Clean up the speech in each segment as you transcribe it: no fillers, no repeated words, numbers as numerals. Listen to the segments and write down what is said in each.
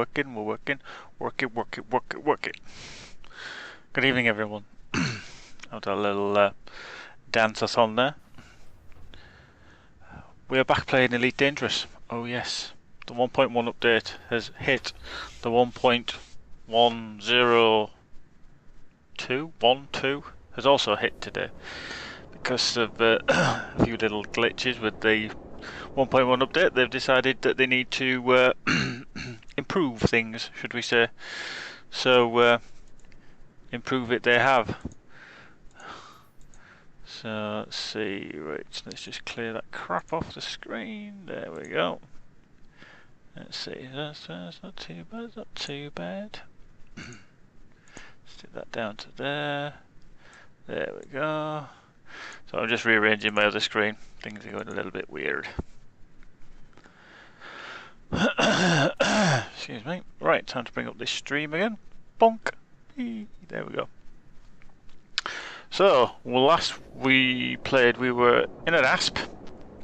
working, we're working. Work it, work it, work it, work it. Good evening, everyone. I've got a little dance on there. We are back playing Elite Dangerous. Oh yes, the 1.1 update has hit. The 1.102 has also hit today because of a few little glitches with the 1.1 update. They've decided that they need to improve things, should we say. So improve it they have. So let's see, right, let's just clear that crap off the screen. There we go. Let's see, that's not too bad, it's not too bad. Let's take that down to there. There we go. So I'm just rearranging my other screen. Things are going a little bit weird. Excuse me. Right, time to bring up this stream again. Bonk. There we go. So, last we played, we were in an ASP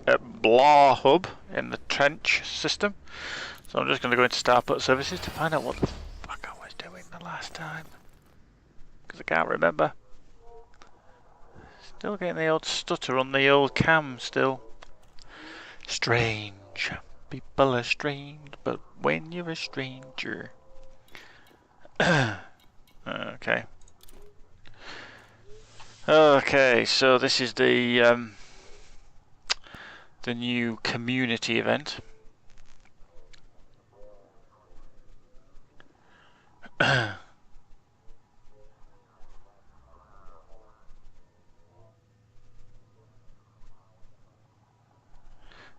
at Blah Hub in the trench system. So I'm just going to go into Starport Services to find out what the fuck I was doing the last time. Because I can't remember. Still getting the old stutter on the old cam still. Strange. People are strange, but when you're a stranger. Okay. Okay, so this is the new community event.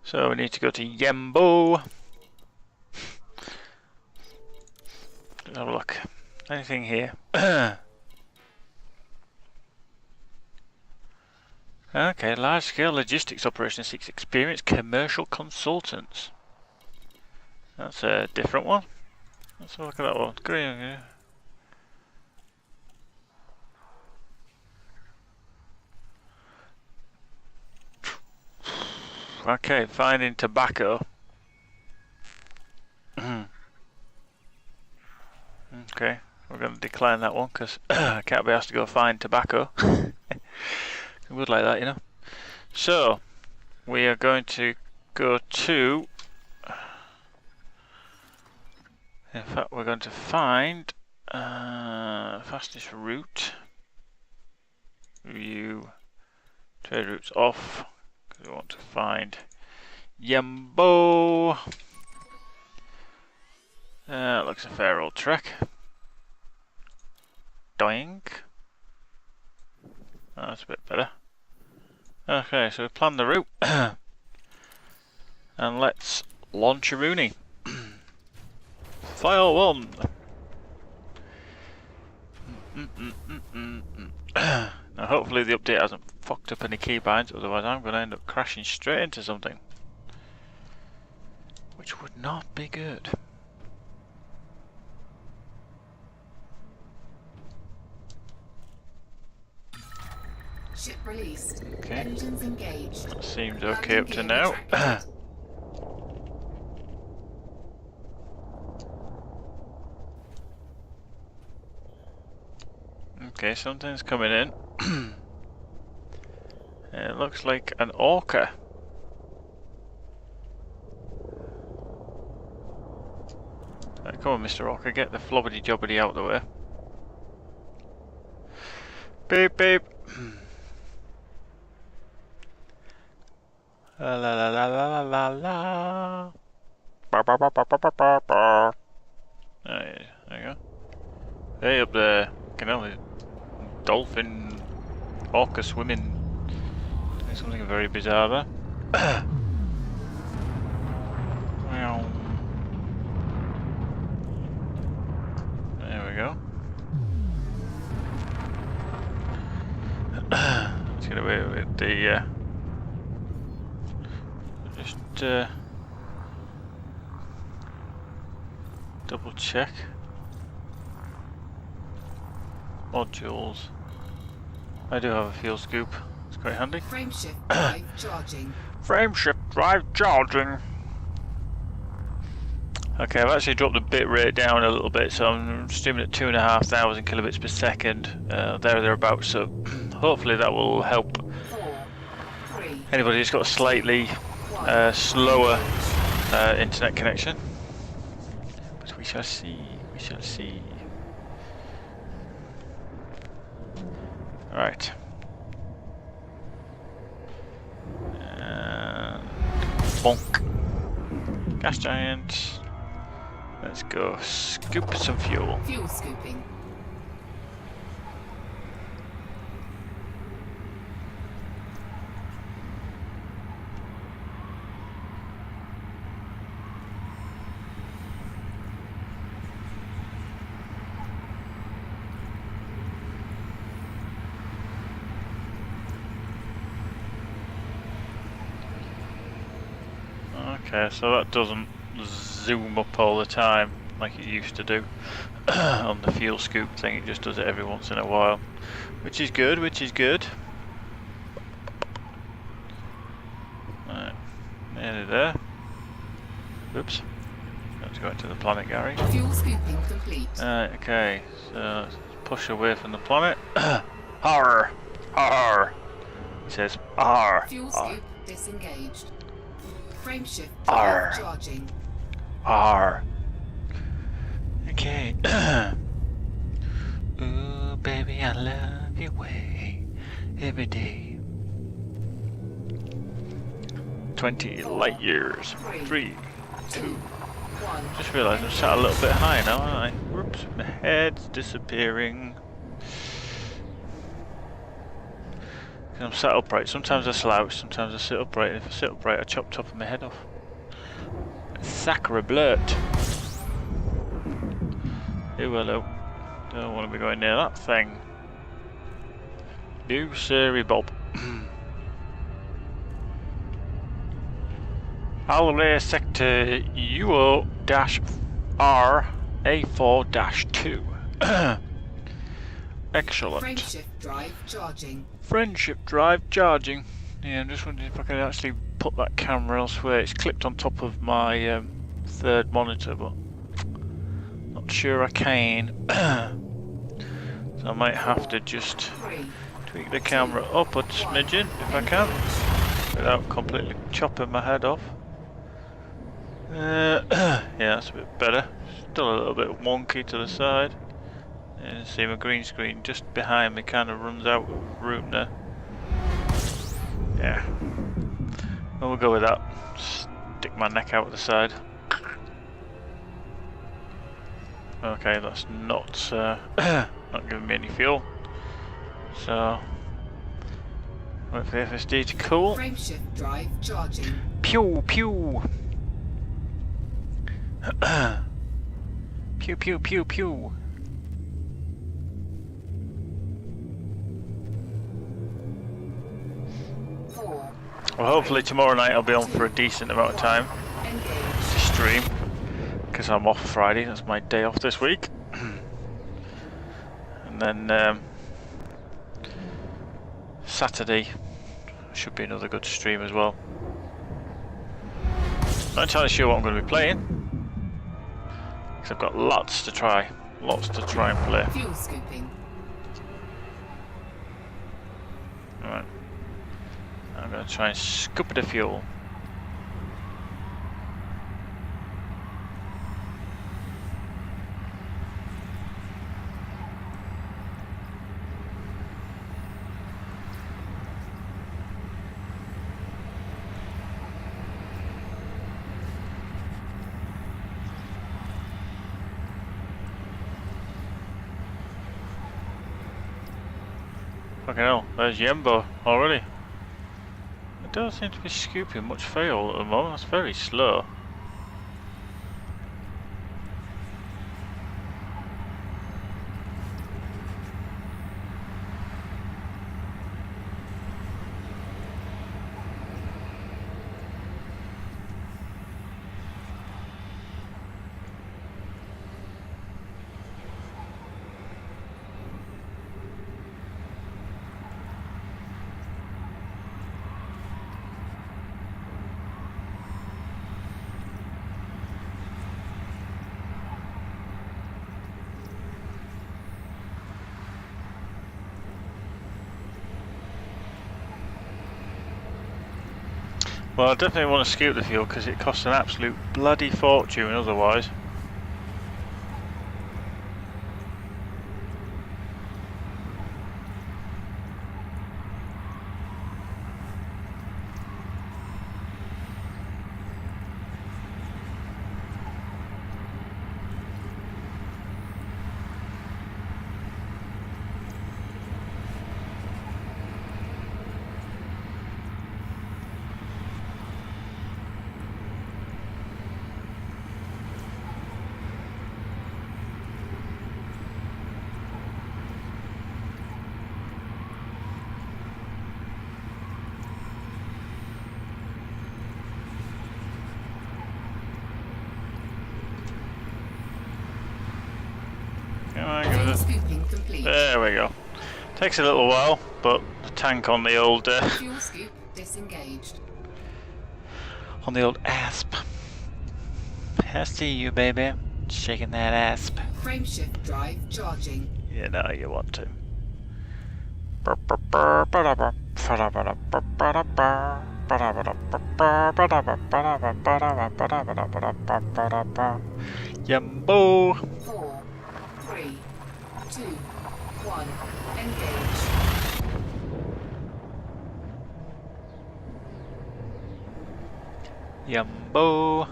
So we need to go to Yembo. Let's have a look. Anything here? Okay, large-scale logistics operation seeks experienced commercial consultants. That's a different one. Let's have a look at that one. Green. Okay, finding tobacco. Okay, we're going to decline that one because I can't be asked to go find tobacco. I would like that, you know. So, we are going to go to... In fact, we're going to find fastest route. View trade routes off. Because we want to find Yembo. Looks a fair old trek. Doink. Oh, that's a bit better. Okay, so we plan the route. And let's launch a Rooney. File 1. Now hopefully the update hasn't fucked up any keybinds, otherwise I'm going to end up crashing straight into something. Which would not be good. Ship released. Okay. Engines engaged. Seems okay up to now. Okay, something's coming in. It looks like an orca. Right, come on, Mr. Orca, get the flobbity jobbity out of the way. Beep beep. La la la la la la la. Ba ba ba ba ba ba ba. There you go. Hey up there, you know, dolphin, orca swimming. Doing something very bizarre there. There we go. Let's get away with the just double check modules. I do have a fuel scoop. It's quite handy. Frameshift drive charging. Frameshift drive charging. Okay, I've actually dropped the bit rate down a little bit, so I'm streaming at 2,500 kilobits per second, thereabouts. So hopefully that will help 4, 3, anybody who's got a slightly 1. slower Engage. internet connection. But we shall see. We shall see. Right. Bonk. Gas giant. Let's go scoop some fuel. Fuel scooping. Okay, so that doesn't zoom up all the time like it used to do on the fuel scoop thing. It just does it every once in a while, which is good, which is good. Right, nearly there. Oops, got to go into the planet, Gary. Fuel scooping complete. Okay, so let's push away from the planet. Arr! Arr! It says arr! Fuel Arr! scoop disengaged. Frameshift Arr. drive charging. Arr! Okay. Ooh, baby, I love your way every day. 20 light years. 3, 2. 1. Just realised I'm sat a little bit high now, aren't I? Whoops, my head's disappearing. 'Cause I'm sat upright. Sometimes I slouch, sometimes I sit upright. If I sit upright, I chop top of my head off. Sacre bleu. Oh, hello. Don't want to be going near that thing. No, sorry, Bob. Holiday sector UO-R A4-2. Excellent. Frameshift drive charging. Friendship drive charging. Yeah, I'm just wondering if I can actually put that camera elsewhere. It's clipped on top of my third monitor, but not sure I can. So I might have to just 3. tweak the camera up a smidgen if I can, without completely chopping my head off. Yeah, that's a bit better. Still a little bit wonky to the side. You see my green screen just behind me kind of runs out of room there. Yeah. Well, we'll go with that. Stick my neck out the side. Okay, that's not not giving me any fuel. So wait for the FSD to cool. Frameshift drive charging. Pew pew. Pew pew pew pew. Well, hopefully tomorrow night I'll be on for a decent amount of time to stream, because I'm off Friday. That's my day off this week. And then Saturday should be another good stream as well. Not entirely sure what I'm going to be playing, because I've got lots to try and play. Fuel scooping. Alright. I'm going to try and scoop the fuel. Fucking hell, there's Yembo already. It doesn't seem to be scooping much fuel at the moment, that's very slow. Well, I definitely want to scoop the fuel because it costs an absolute bloody fortune otherwise. Come on, give Fuel it scooping complete. There we go. Takes a little while, but the tank on the old Fuel scoop disengaged. asp. I see you, baby. Shaking that asp. Frameshift drive charging. You know you want to. Yumbo. 4, 3, 2, 1. Engage. Yumbo.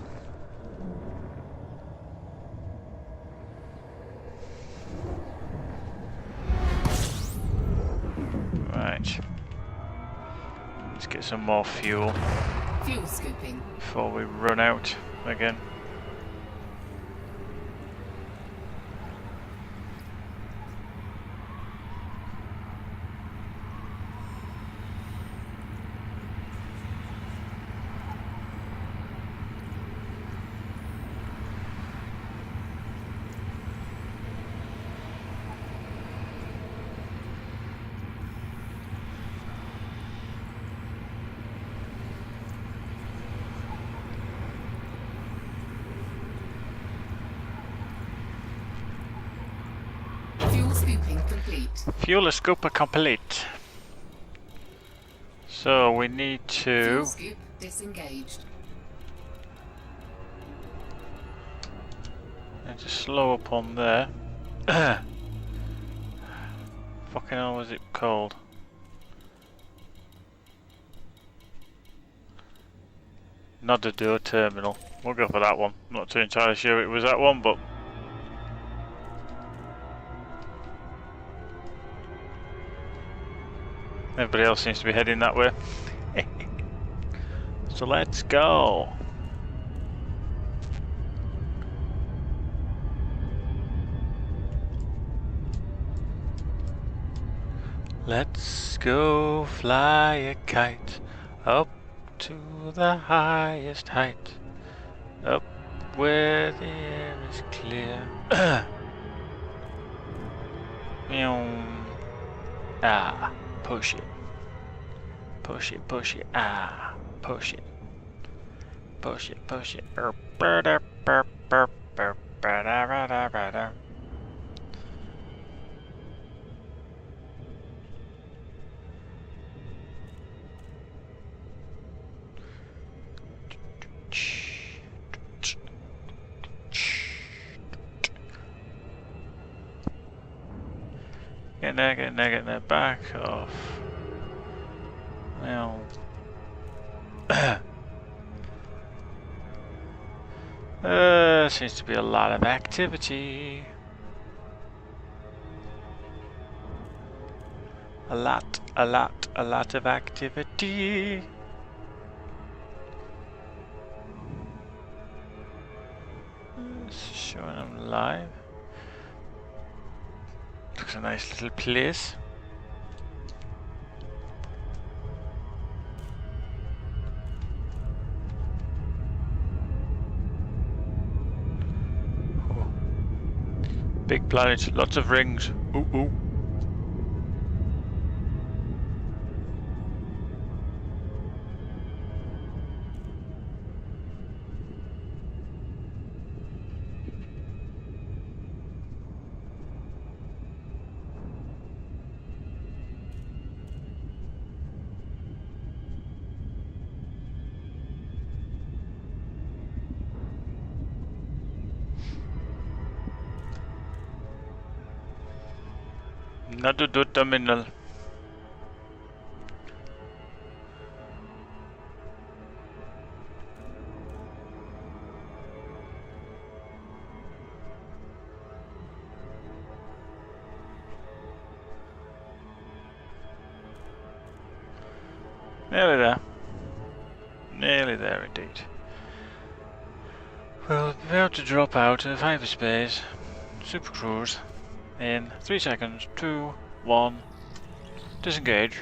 Right. Let's get some more fuel Fuel scooping. before we run out again. Fuel scooping complete. Fuel scooper complete. So we need Fuel to scoop disengaged. slow up on there. Fucking hell, was it called? Nodadur terminal. We'll go for that one. I'm not too entirely sure it was that one, but everybody else seems to be heading that way. So let's go. Let's go fly a kite up to the highest height, up where the air is clear. Ah, push it. Push it, push it, ah, push it. Push it, push it. Get there, back off. Well. Seems to be a lot of activity. A lot of activity. Showing them live. Looks a nice little place. Oh. Big planet, lots of rings. Ooh, ooh. Not a terminal. Nearly there. Nearly there indeed. We'll be able to drop out of hyperspace, super cruise, in 3 seconds. 2, 1, disengage.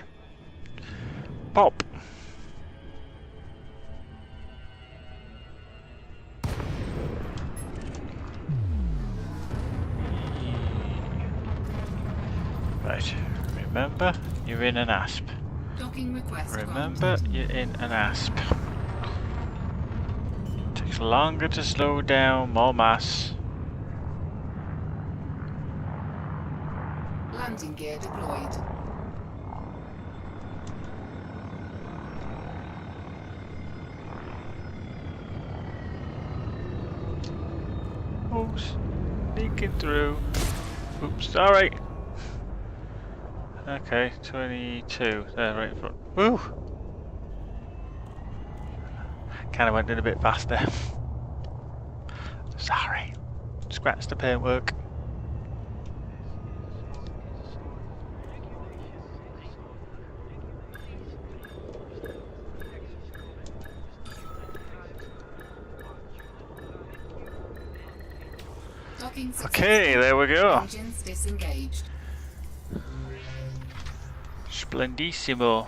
Pop! Right, remember, you're in an asp. Docking request Remember, granted. you're in an asp. Takes longer to slow down, more mass. Landing gear deployed. Oh, sneaking through. Oops, sorry. Okay, 22. There, right in front. Woo! Kinda went in a bit faster. Sorry. Scratch the paintwork. Docking Okay, there we go. Engines disengaged. Splendissimo.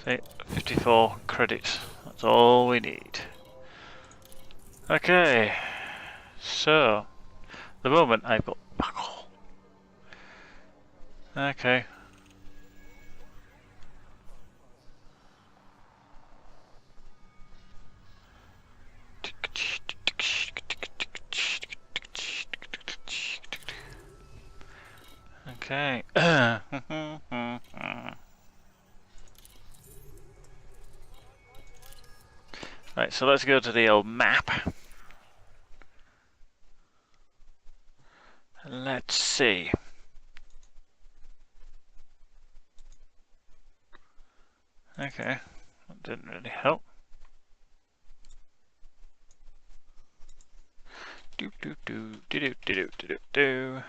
Say 54 credits. That's all we need. Okay. So, the moment I've got buckle. Okay. Okay. Right, so let's go to the old map. Let's see. Okay, that didn't really help. Do do do do do do do do do.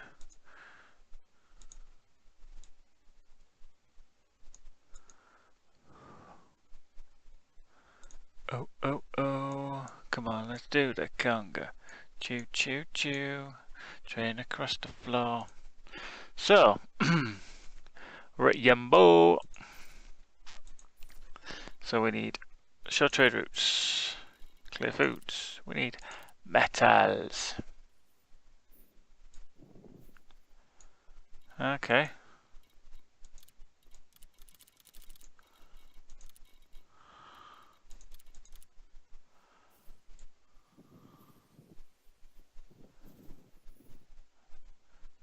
Oh oh oh! Come on, let's do the conga. Choo choo choo. Train across the floor. So, we're at Yumbo. So we need short trade routes, clear foods. We need metals. Okay.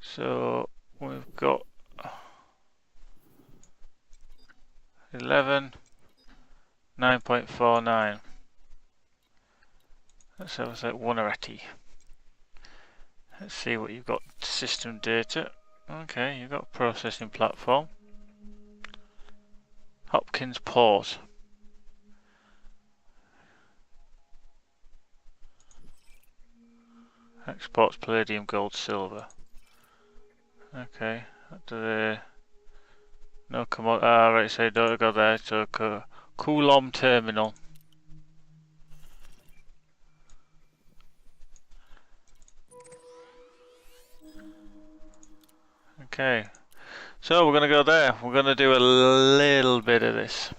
So we've got 11, 9.49. Let's have a look at Wanaretti. Let's see what you've got. System data. Okay, you've got processing platform. Hopkins pause. Exports palladium, gold, silver. Okay, do they? No, come on. Ah, right, so don't go there. So, Coulomb terminal. Okay, so we're gonna go there. We're gonna do a little bit of this.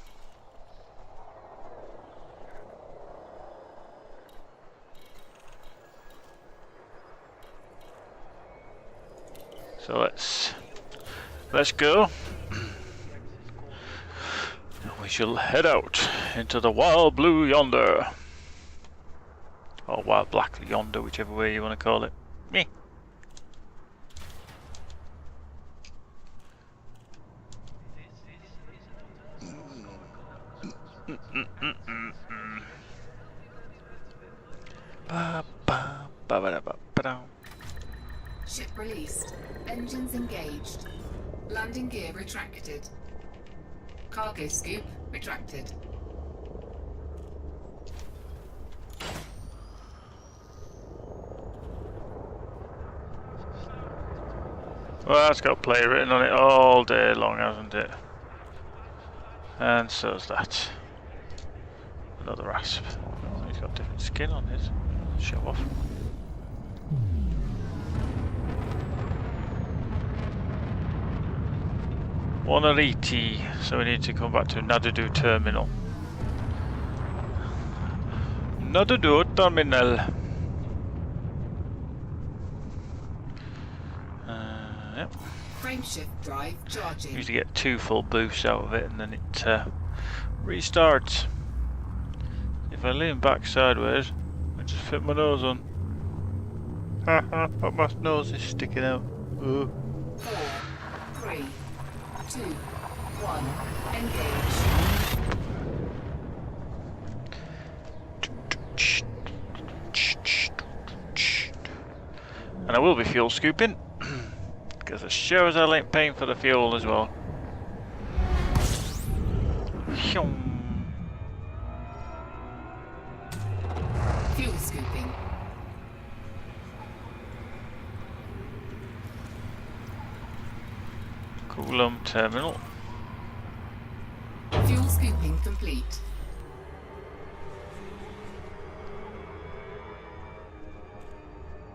So let's go. We shall head out into the wild blue yonder, or wild black yonder, whichever way you want to call it. Me. Ba ba ba ba ba ba. Ship released. Engines engaged. Landing gear retracted. Cargo scoop retracted. Well, that's got play written on it all day long, hasn't it? And so's that. Another rasp. Oh, he's got different skin on his. Show off. Wanariti, so we need to come back to Nadadu Terminal. Nadadu Terminal. Yep. Frameshift drive charging. Usually get 2 full boosts out of it and then it restarts. If I lean back sideways, I just fit my nose on. Haha, but my nose is sticking out. Ooh. 4, 3, 2, 1. Engage. And I will be fuel scooping, because as sure as hell ain't paying for the fuel as well. Fuel scooping. Coulomb Terminal. Fuel scooping complete.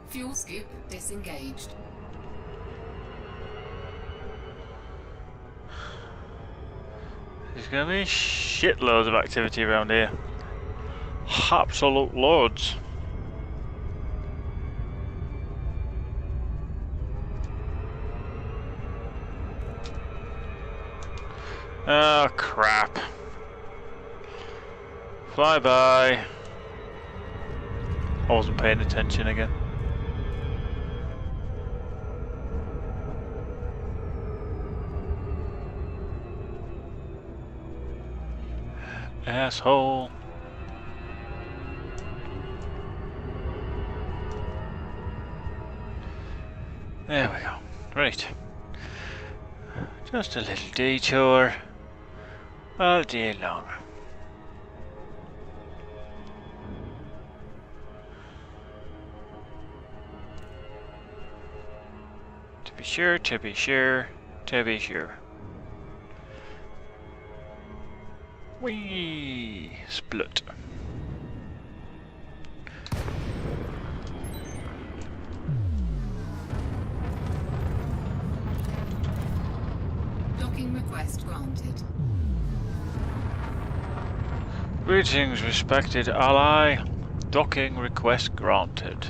Fuel scoop disengaged. There's going to be shitloads of activity around here. Absolute loads. Oh crap. Fly by. I wasn't paying attention again. Asshole. There we go. Right. Just a little detour all day long. To be sure, to be sure, to be sure. Whee! Split. Docking request granted. Greetings, respected ally. Docking request granted.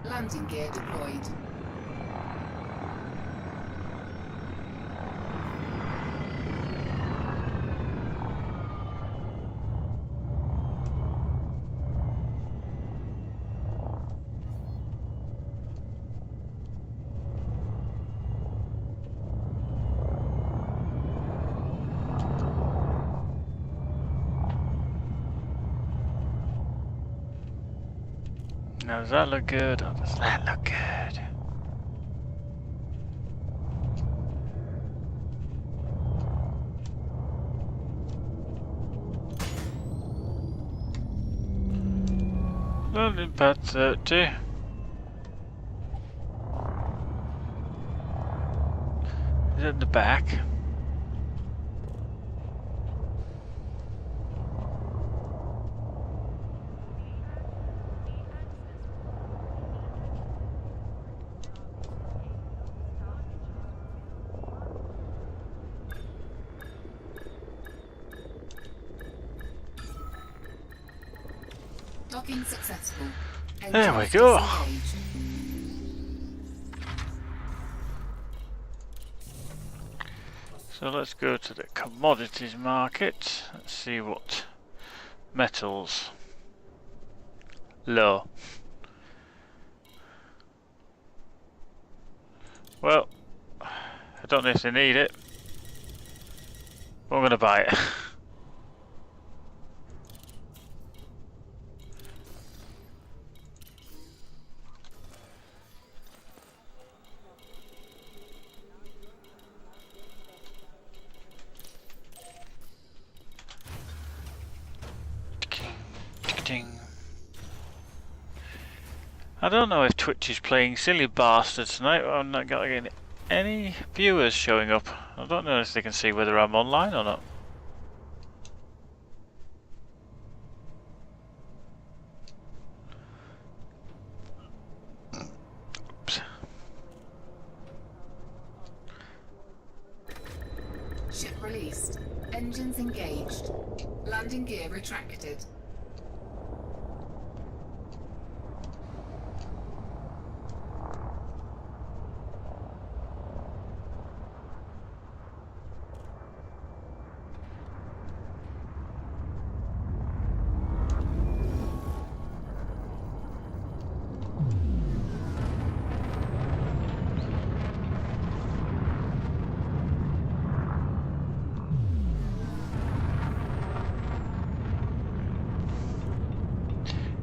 Landing gear deployed. Now does that look good or does that look good? Landing pad 30. Is it the back? Docking successful. There we Engines go. disengaged. So let's go to the commodities market. Let's see what metals Low. Well, I don't know if they need it. But I'm gonna buy it. Ding. I don't know if Twitch is playing silly bastards tonight. I'm not getting any viewers showing up. I don't know if they can see whether I'm online or not. Oops. Ship released. Engines engaged. Landing gear retracted.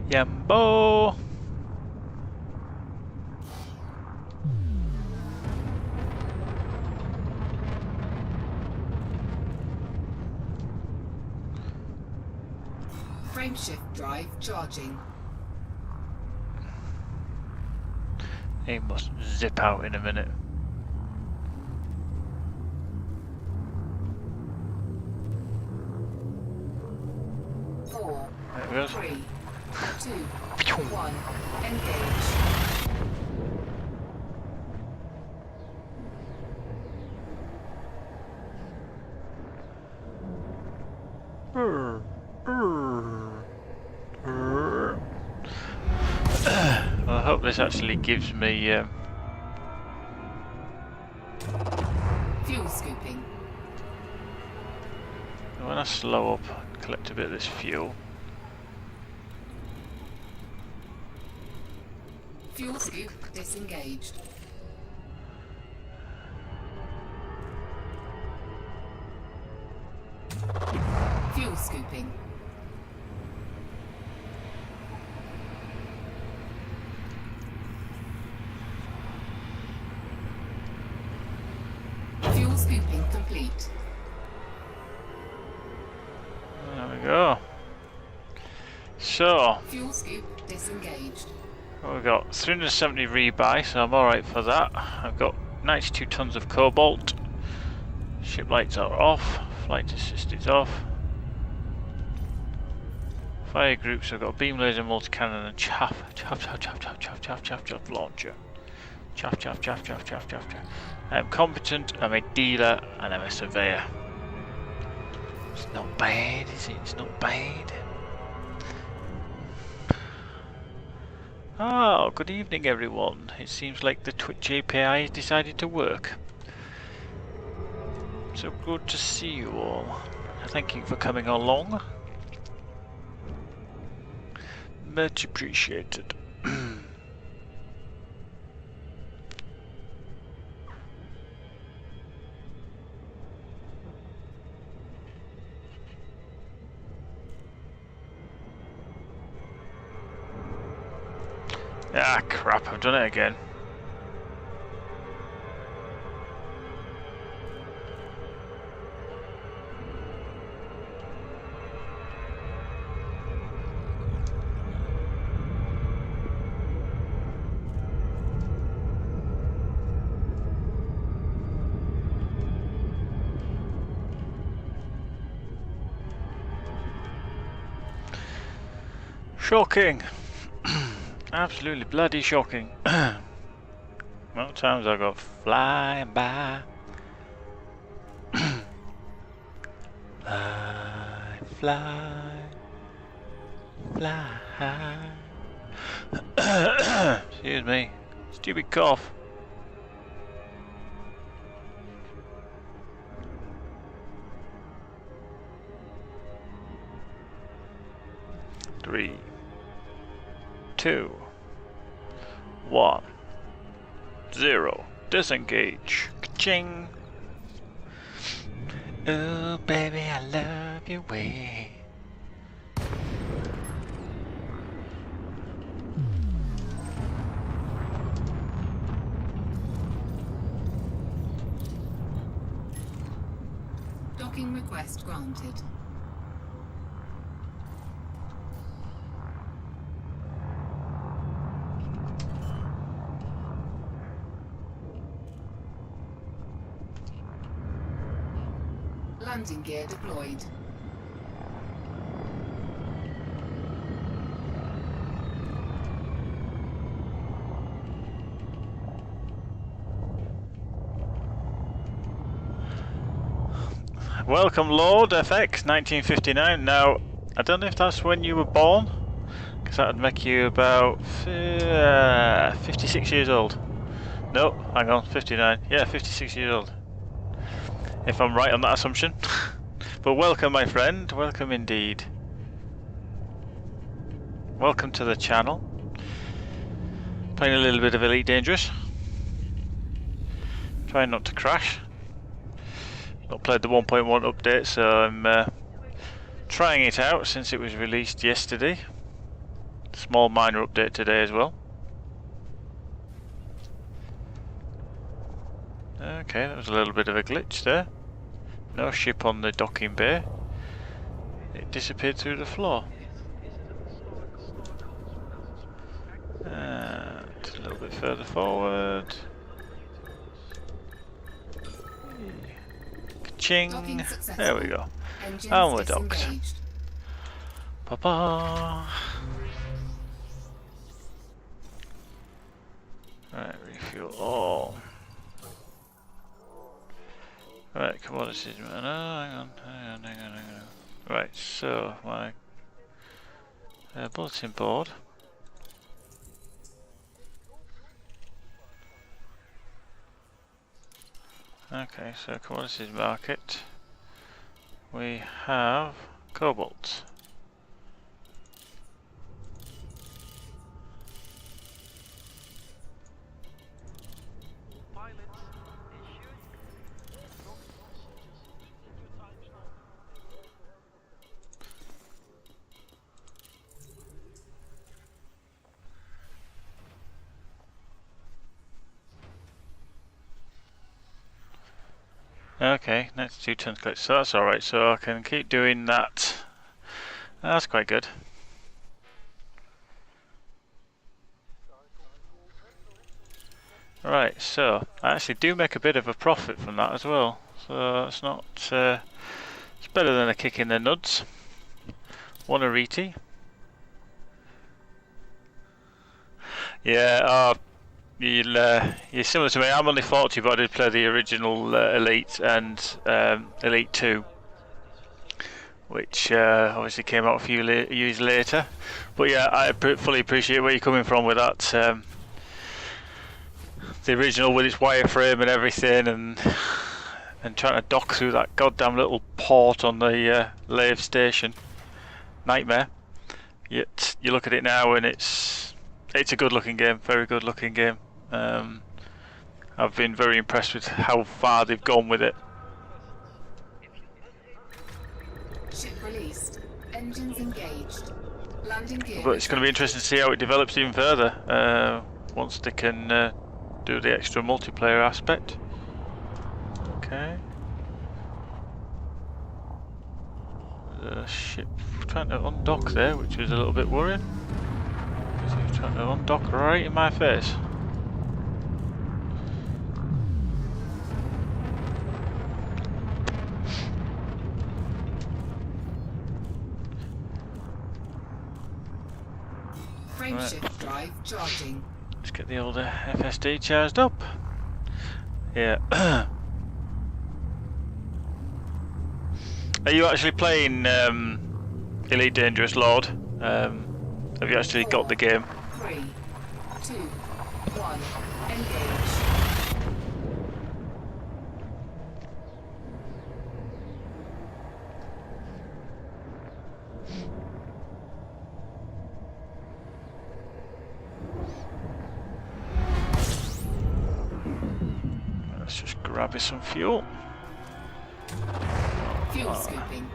Yambo! Frameshift drive charging. He must zip out in a minute. Four, There it goes. 3, 2, 1. Engage. Well, I hope this actually gives me Fuel scooping. when I slow up and collect a bit of this fuel. Fuel scoop disengaged. Fuel scooping. Fuel scooping complete. There we go. So, Fuel scoop disengaged. we've got 370 rebuy, so I'm alright for that. I've got 92 tons of cobalt. Ship lights are off. Flight assist is off. Fire groups, I've got a beam laser, multi-cannon and chaff launcher. Chaff. I'm competent, I'm a dealer, and I'm a surveyor. It's not bad, is it? It's not bad. Oh, good evening everyone. It seems like the Twitch API has decided to work. So good to see you all. Thank you for coming along. Much appreciated. Ah, crap, I've done it again. Shocking. Absolutely bloody shocking. What times I got flying by. Fly. Excuse me. Stupid cough. Three. 2, 1, 0. Disengage. Ka-ching. Oh baby, I love your way. Docking request granted. Landing gear deployed. Welcome, Lord FX 1959. Now, I don't know if that's when you were born, because that would make you about 56 years old. No, hang on, 59. Yeah, 56 years old. If I'm right on that assumption. But welcome, my friend. Welcome indeed. Welcome to the channel. Playing a little bit of Elite Dangerous. Trying not to crash. Not played the 1.1 update, so I'm trying it out since it was released yesterday. Small minor update today as well. Okay, that was a little bit of a glitch there. No ship on the docking bay. It disappeared through the floor. Just a little bit further forward. Ka-ching! There we go. Engines And we're docked. disengaged. Pa-pa! Right, refuel all. Right, commodities. No, hang on. Right, so my bulletin board. Okay, so commodities market. We have cobalt. Okay, next 2 tons collect, so that's alright, so I can keep doing that. That's quite good. Right, so I actually do make a bit of a profit from that as well, so it's not, it's better than a kick in the nuts. One Ariti. Yeah, you're similar to me. I'm only 40, but I did play the original Elite and Elite 2, which obviously came out a few years later. But yeah, I fully appreciate where you're coming from with that. The original with its wireframe and everything, and trying to dock through that goddamn little port on the lathe station. Nightmare. Yet you look at it now and it's a good looking game, very good looking game. I've been very impressed with how far they've gone with it. Ship released. Engines engaged. Landing gear. But it's going to be interesting to see how it develops even further once they can do the extra multiplayer aspect. Okay. The ship trying to undock there, which was a little bit worrying. Because he was trying to undock right in my face. Frameshift drive charging. Let's get the old FSD charged up. Yeah. Are you actually playing Elite Dangerous, Lord? Have you actually got the game? 3, 2, 1. Engage. grab some fuel. Fuel scooping.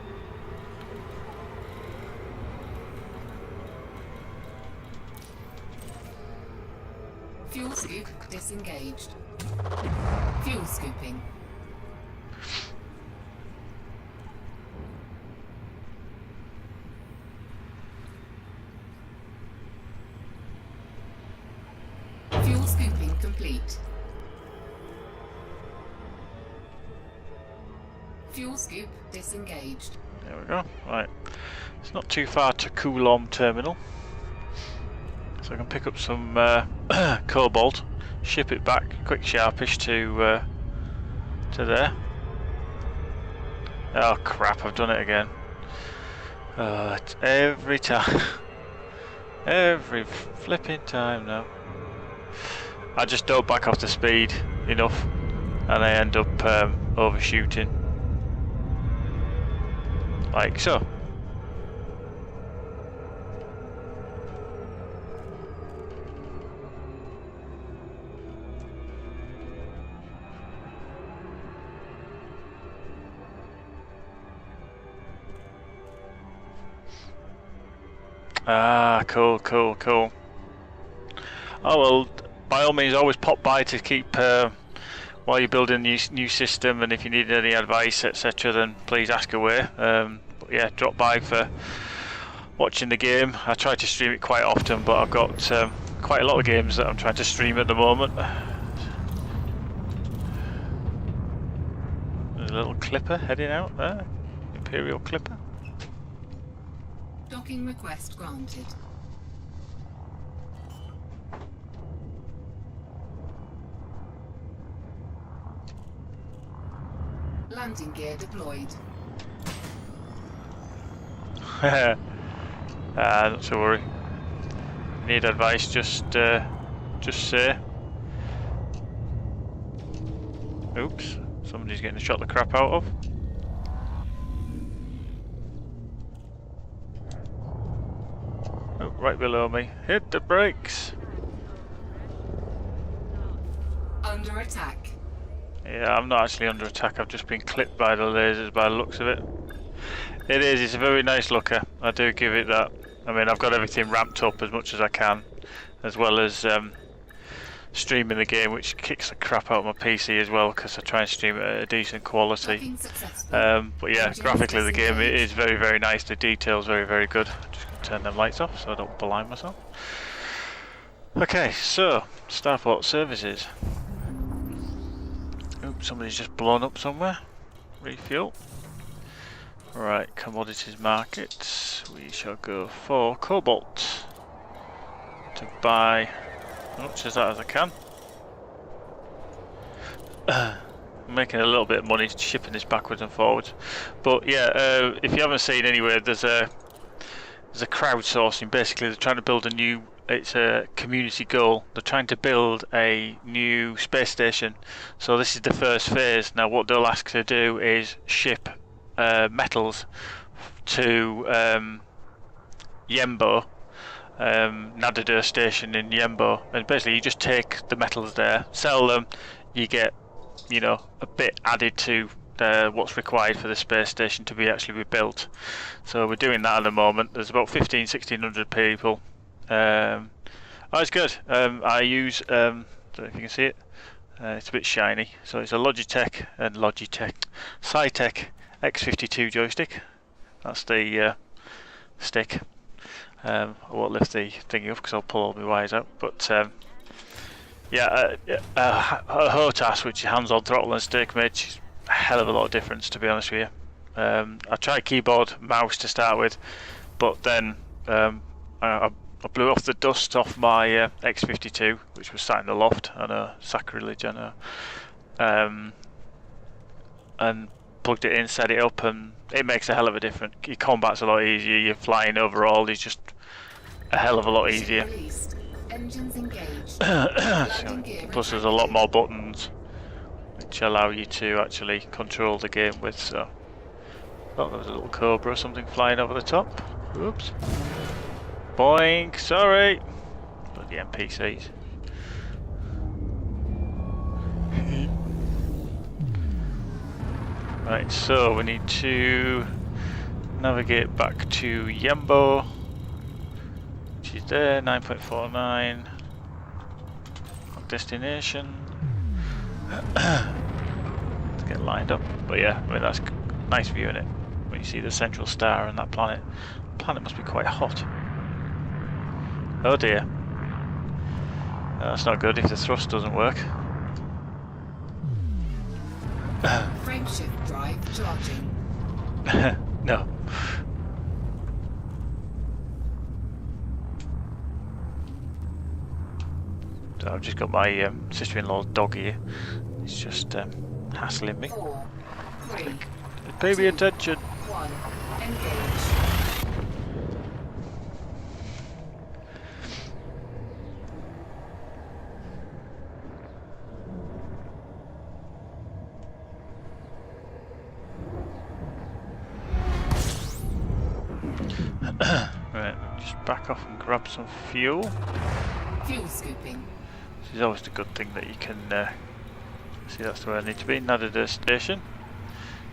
Fuel scoop disengaged. Fuel scooping. Fuel scooping complete. Fuel scoop disengaged. There we go. Right. It's not too far to Coulomb Terminal. So I can pick up some cobalt, ship it back, quick sharpish to there. Oh crap, I've done it again. It's every time. Every flipping time now. I just don't back off the speed enough and I end up overshooting. Like so. Ah, cool. Oh well, by all means always pop by to keep while you're building the new system, and if you need any advice etc then please ask away. But yeah, drop by for watching the game. I try to stream it quite often, but I've got quite a lot of games that I'm trying to stream at the moment. There's a little clipper heading out there, Imperial clipper. Docking request granted. Landing gear deployed. Not to worry. Need advice? Just say. Oops! Somebody's getting shot the crap out of. Oh, right below me. Hit the brakes. Under attack. Yeah, I'm not actually under attack. I've just been clipped by the lasers by the looks of it. It is. It's a very nice looker. I do give it that. I mean, I've got everything ramped up as much as I can, as well as streaming the game, which kicks the crap out of my PC as well, because I try and stream it at a decent quality. But yeah, graphically the game is very, very nice. The detail's very, very good. I'm just going to turn them lights off so I don't blind myself. Okay, so Starport services. Oops, somebody's just blown up somewhere. Refuel. Right, commodities markets. We shall go for cobalt to buy as much of that as I can. I'm making a little bit of money shipping this backwards and forwards, but yeah, if you haven't seen anywhere, there's a crowdsourcing. Basically, they're trying to build a new. It's a community goal. They're trying to build a new space station. So this is the first phase. Now, what they'll ask to do is ship metals to Yembo, Nadadur station in Yembo, and basically you just take the metals there, sell them, you get, you know, a bit added to what's required for the space station to be actually built. So we're doing that at the moment. There's about 1600 people. Oh, it's good. I use, don't know if you can see it, it's a bit shiny, so it's a Logitech Cytec X52 joystick. That's the stick. I won't lift the thingy up because I'll pull all my wires out, but yeah, a HOTAS, which is hands-on throttle and stick, makes a hell of a lot of difference, to be honest with you. I tried keyboard, mouse to start with, but then I blew off the dust off my X52, which was sat in the loft. I know, sacrilege, I know. And plugged it in, set it up, and it makes a hell of a difference. Your combat's a lot easier, your flying overall is just a hell of a lot easier. Engines engaged. Plus there's a lot more buttons which allow you to actually control the game with, so... Oh, there was a little cobra or something flying over the top. Oops. Boink, sorry! But the NPCs. Right, so we need to navigate back to Yembo, which is there, 9.49. Destination. Let's get lined up. But yeah, I mean that's nice view in it. When you see the central star and that planet. The planet must be quite hot. Oh dear. That's not good if the thrust doesn't work. Frameshift drive charging. No. So I've just got my sister-in-law's dog here. It's just hassling me. 4, 3, Pay me attention. 1. Engage. Right, just back off and grab some fuel. Fuel scooping. This is always a good thing that you can see that's where I need to be. Nadada station.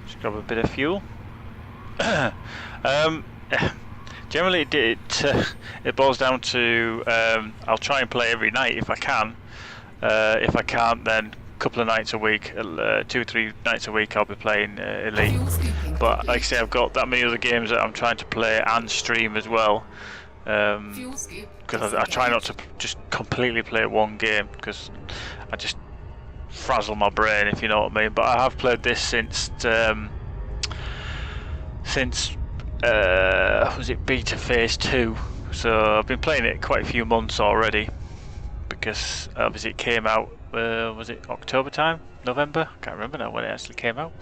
Just grab a bit of fuel. Generally, it boils down to I'll try and play every night if I can. If I can't, then a couple of nights a week, 2 or 3 nights a week, I'll be playing Elite. Fuel scooping. But like I say, I've got that many other games that I'm trying to play and stream as well. Fuel scoop. Because I try not to just completely play one game, because I just frazzle my brain, if you know what I mean. But I have played this since was it beta phase 2, so I've been playing it quite a few months already, because obviously it came out was it October time, November? I can't remember now when it actually came out.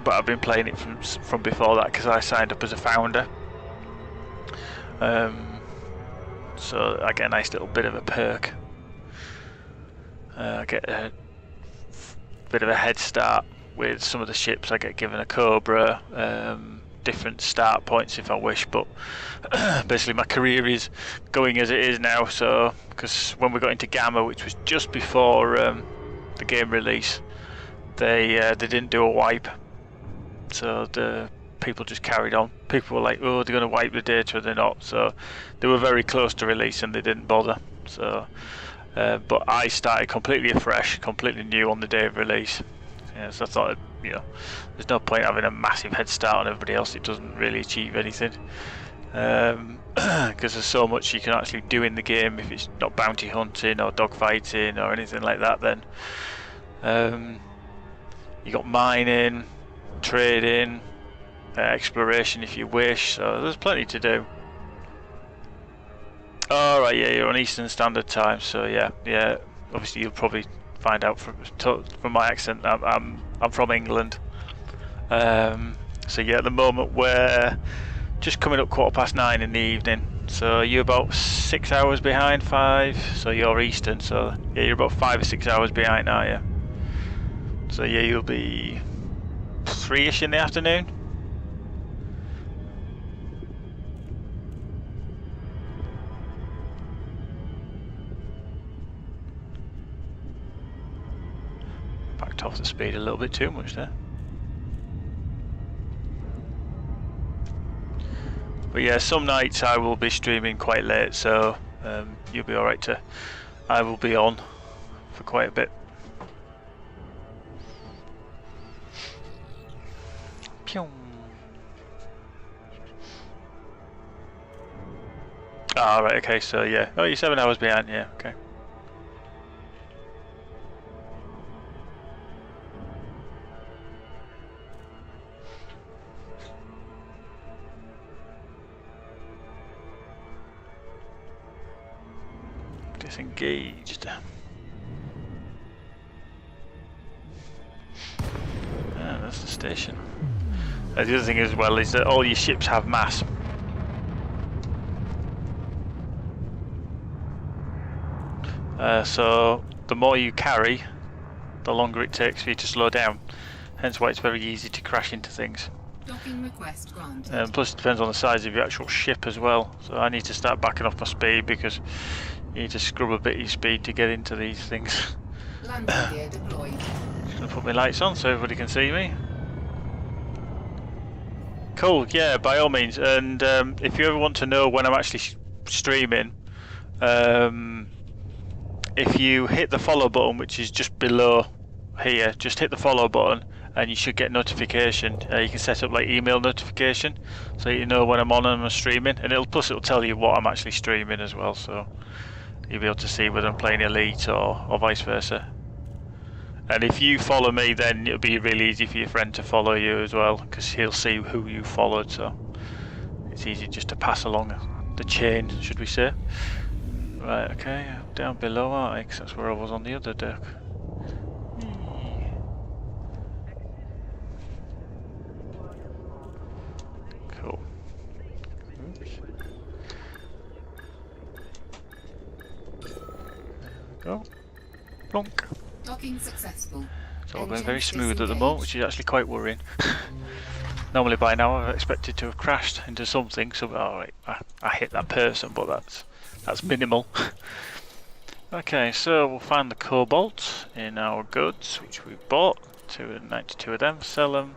But I've been playing it from before that, because I signed up as a founder. So I get a nice little bit of a perk. I get a bit of a head start with some of the ships. I get given a Cobra, different start points if I wish, but basically my career is going as it is now. So because when we got into Gamma, which was just before the game release, they didn't do a wipe, so the people just carried on. People were like, oh, they're going to wipe the data, or they're not. So they were very close to release and they didn't bother. So but I started completely afresh, completely new on the day of release. Yeah, so I thought, there's no point having a massive head start on everybody else. It doesn't really achieve anything, because there's so much you can actually do in the game. If it's not bounty hunting or dogfighting or anything like that, then you got mining, trading, exploration if you wish. So there's plenty to do. All right, yeah, you're on Eastern Standard Time, so yeah. Obviously, you'll probably find out from my accent. I'm from England, so yeah. At the moment, we're just coming up 9:15 in the evening. So you're about 6 hours behind, 5. So you're Eastern. So yeah, you're about 5 or 6 hours behind, are you? So yeah, you'll be 3ish in the afternoon. Backed off the speed a little bit too much there. But yeah, some nights I will be streaming quite late, so you'll be alright to... I will be on for quite a bit. Pew. Ah, right, okay, so yeah. Oh, you're 7 hours behind, yeah, okay. Disengaged. That's the station. The other thing as well is that all your ships have mass. So the more you carry, the longer it takes for you to slow down. Hence why it's very easy to crash into things. Docking request granted. Plus it depends on the size of your actual ship as well. So I need to start backing off my speed, because you need to scrub a bit of your speed to get into these things. Landing gear deployed. Gonna put my lights on so everybody can see me. Cool, yeah, by all means. And if you ever want to know when I'm actually streaming, if you hit the follow button, which is just below here, just hit the follow button and you should get notification. You can set up like email notification so you know when I'm on and I'm streaming, and it'll tell you what I'm actually streaming as well, so you'll be able to see whether I'm playing Elite or vice versa. And if you follow me, then it'll be really easy for your friend to follow you as well, because he'll see who you followed, so it's easy just to pass along the chain, should we say. Right, okay, down below, aren't I? 'Cause that's where I was on the other deck. Cool. Oops. There we go. Plonk. Docking successful. It's all going very smooth at the moment, which is actually quite worrying. Normally by now I've expected to have crashed into something, so alright, I hit that person, but that's minimal. Okay, so we'll find the cobalt in our goods, which we bought, 292 of them, sell them,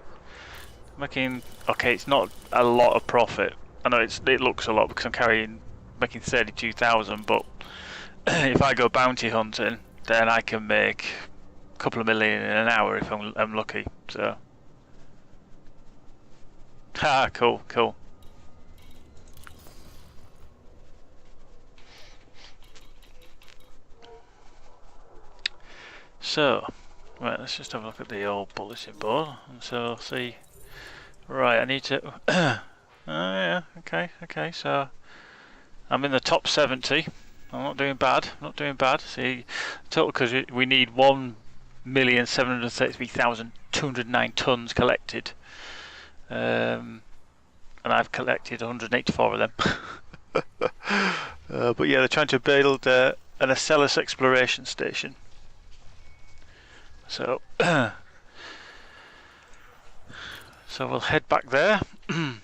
making, okay, it's not a lot of profit. I know it looks a lot because I'm making 32,000, but if I go bounty hunting, then I can make a couple of million in an hour if I'm lucky. So, cool. So, right, let's just have a look at the old bulletin board, and so I'll see. Right, I need to. Oh yeah, okay. So, I'm in the top 70. I'm not doing bad. See, total, because we need 1,733,209 tons collected, and I've collected 184 of them. But yeah, they're trying to build an Acellus exploration station. So, so we'll head back there. And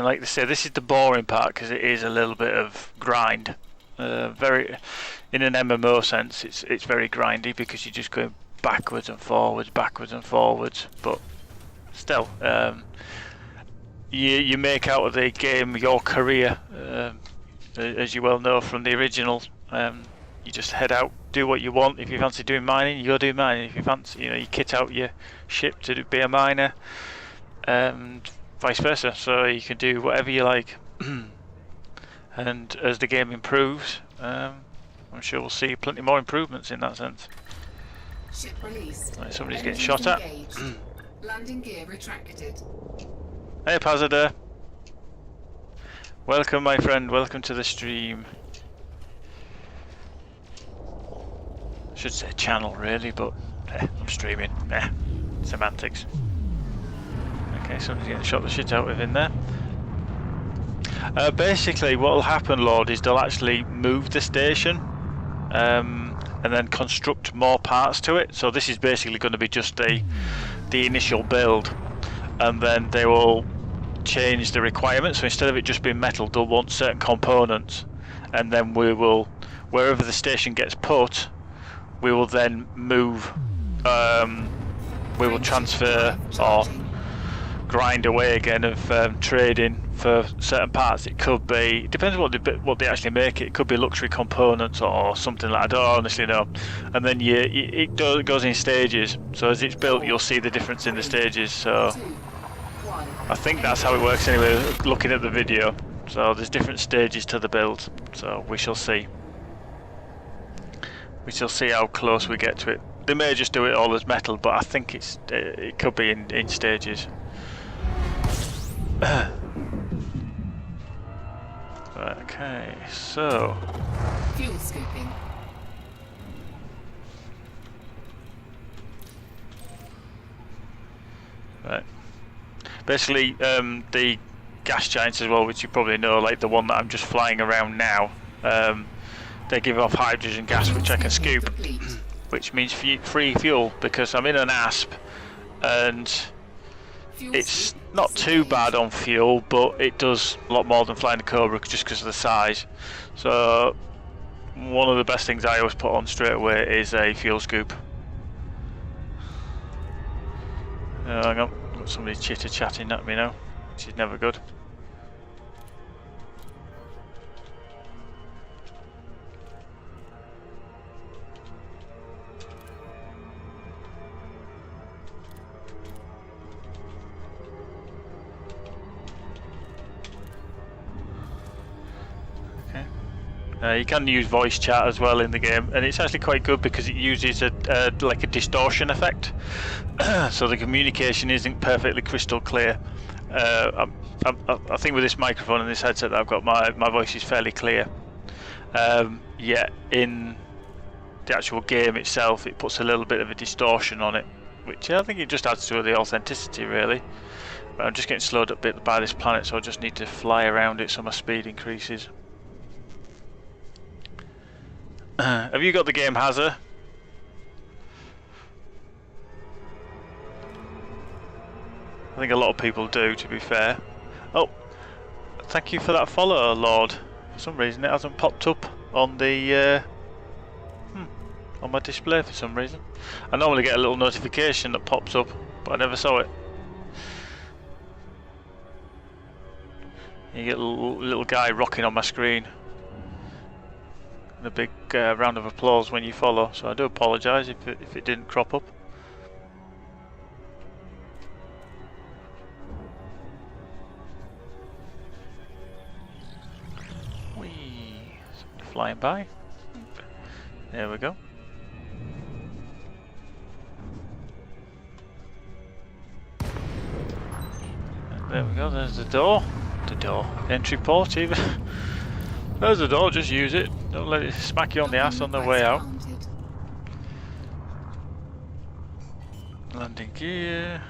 like they say, this is the boring part because it is a little bit of grind. Very, in an MMO sense, it's very grindy because you're just going backwards and forwards. But still, you make out of the game your career, as you well know from the original. You just head out, do what you want. If you fancy doing mining, you go do mining. If you fancy, you kit out your ship to be a miner, and vice versa. So you can do whatever you like. And as the game improves, I'm sure we'll see plenty more improvements in that sense. Ship released. Right, somebody's getting shot at. Landing gear retracted. Hey Pazada. Welcome my friend, welcome to the stream. I should say channel really, but I'm streaming. Semantics. Okay, somebody's getting shot the shit out of in there. Basically what will happen, Lord, is they'll actually move the station and then construct more parts to it. So this is basically going to be just the initial build, and then they will change the requirements. So instead of it just being metal, they'll want certain components, and then we will, wherever the station gets put, we will then move, we will transfer or grind away again of trading for certain parts. It could be, it depends what they actually make it. It could be luxury components or something like that. I don't honestly know. And then it goes in stages. So as it's built, you'll see the difference in the stages. So I think that's how it works anyway, looking at the video. So there's different stages to the build. So we shall see. We shall see how close we get to it. They may just do it all as metal, but I think it could be in stages. Right, okay, so Fuel scooping. right. Basically, the gas giants as well, which you probably know, like the one that I'm just flying around now, they give off hydrogen gas, which I can scoop, which means free fuel, because I'm in an ASP, and it's not too bad on fuel, but it does a lot more than flying the Cobra just because of the size. So one of the best things I always put on straight away is a fuel scoop. Oh, hang on, got somebody chitter chatting at me now, which is never good. You can use voice chat as well in the game, and it's actually quite good because it uses like a distortion effect, so the communication isn't perfectly crystal clear. I think with this microphone and this headset that I've got, my voice is fairly clear. Yet in the actual game itself, it puts a little bit of a distortion on it, which I think it just adds to the authenticity, really. But I'm just getting slowed up a bit by this planet, so I just need to fly around it so my speed increases. Have you got the game Hazard? I think a lot of people do, to be fair. Oh, thank you for that follow, Lord. For some reason it hasn't popped up on the on my display for some reason. I normally get a little notification that pops up, but I never saw it. You get a little guy rocking on my screen. And a big round of applause when you follow, so I do apologise if it didn't crop up. Whee! Flying by. There we go. And there we go, there's the door. The door. Entry port even. There's the door, just use it. Don't let it smack you on the ass on the way out. Landing gear.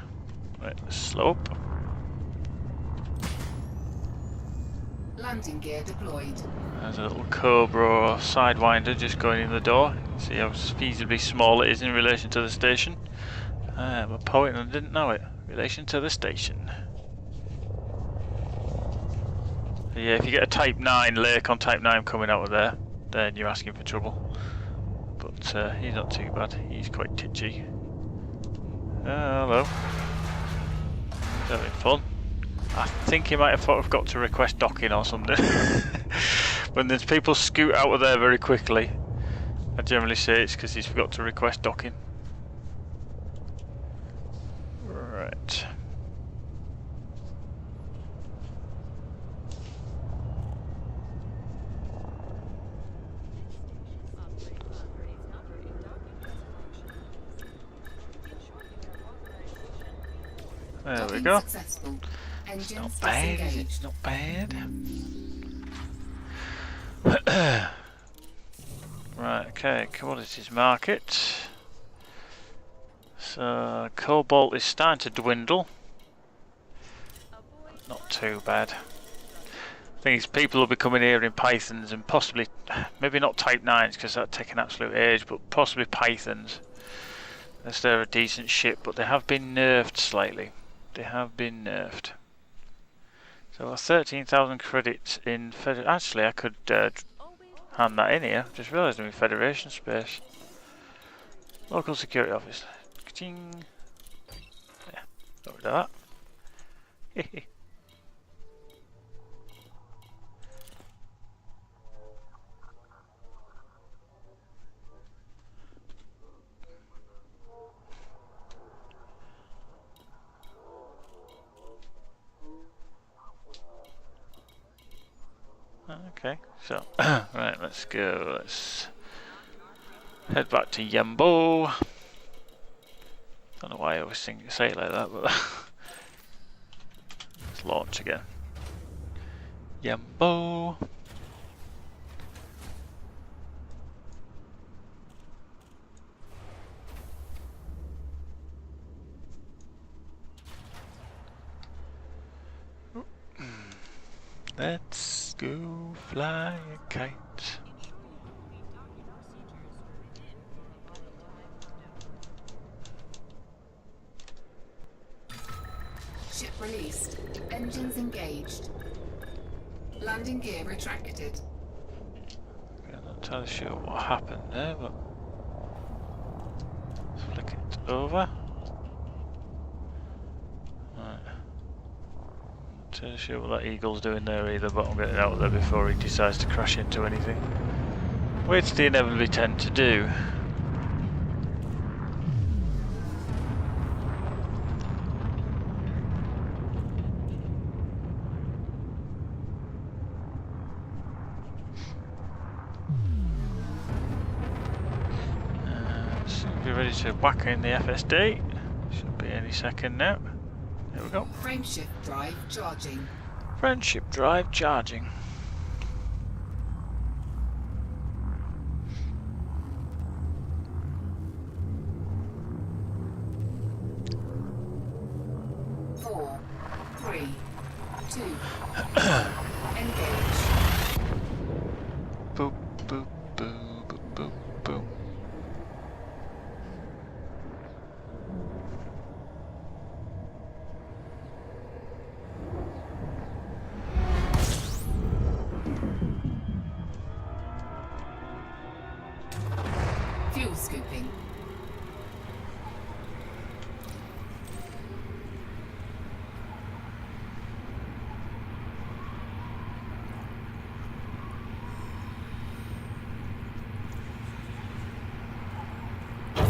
Right, slope. Landing gear deployed. There's a little Cobra sidewinder just going in the door. See how feasibly small it is in relation to the station. I'm a poet and I didn't know it. Relation to the station. Yeah, if you get a Type 9 Lake on Type 9 coming out of there, then you're asking for trouble. But he's not too bad. He's quite titchy. Hello. He's having fun. I think he might have forgot to request docking or something. When there's people scoot out of there very quickly, I generally say it's because he's forgot to request docking. Right. There we go. It's not bad, is it? It's not bad. Right, okay, commodities market. So, cobalt is starting to dwindle. Not too bad. I think people will be coming here in Pythons and possibly, maybe not Type 9s because that'd take an absolute age, but possibly Pythons. Unless they're a decent ship, but they have been nerfed slightly. They have been nerfed. So 13,000 credits in Federation. Actually, I could hand that in here. Just realised I'm in Federation space. Local security office. Ka-ching. Yeah, got rid of that. Okay, so right, let's go. Let's head back to Yambo. Don't know why I always say it like that, but let's launch again. Yambo. Let's go fly a kite. Ship released. Engines engaged. Landing gear retracted. I'm not entirely sure what happened there, but let's flick it over. Not sure what that eagle's doing there either, but I'm getting out of there before he decides to crash into anything. Which they inevitably tend to do. Seems to be ready to whack in the FSD. Should be any second now. There we go. Frameshift drive charging. Friendship drive charging. Four, three, two, engage. Boop, boop, boop, boop, boop, boop. Fuel scooping.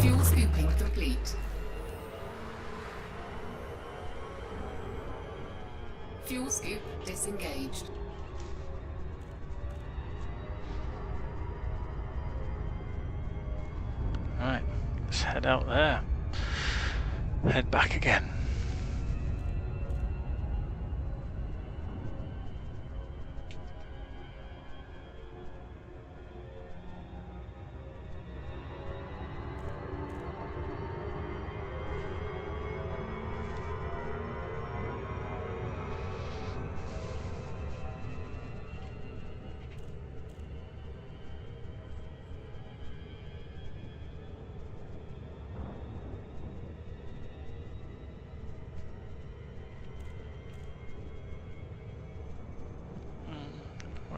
Fuel scooping complete. Fuel scoop disengaged. Right, let's head out there. Head back again.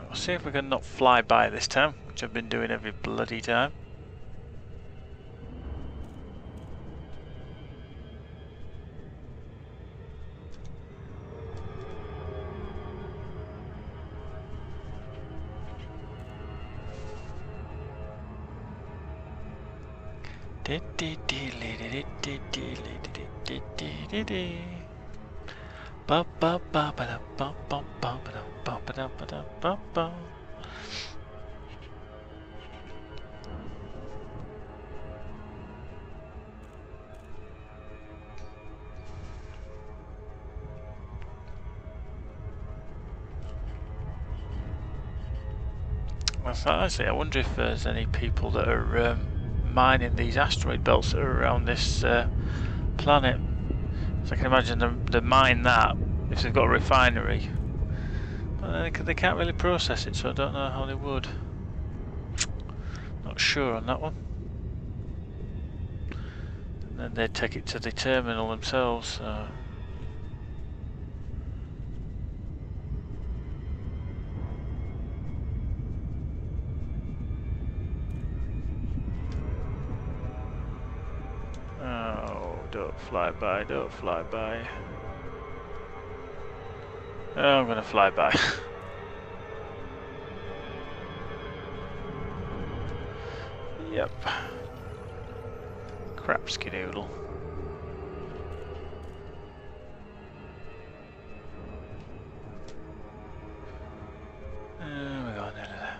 We'll see if we can not fly by this time, which I've been doing every bloody time. Ba ba ba ba da ba ba ba ba da ba ba da ba da ba ba. Actually, I wonder if there's any people that are mining these asteroid belts that are around this planet. So I can imagine they mine that if they've got a refinery, but they can't really process it, so I don't know how they would. Not sure on that one. And then they'd take it to the terminal themselves. So. Oh, don't fly by, don't fly by. Oh, I'm gonna fly by. Yep. Crap skidoodle. We got nearly there.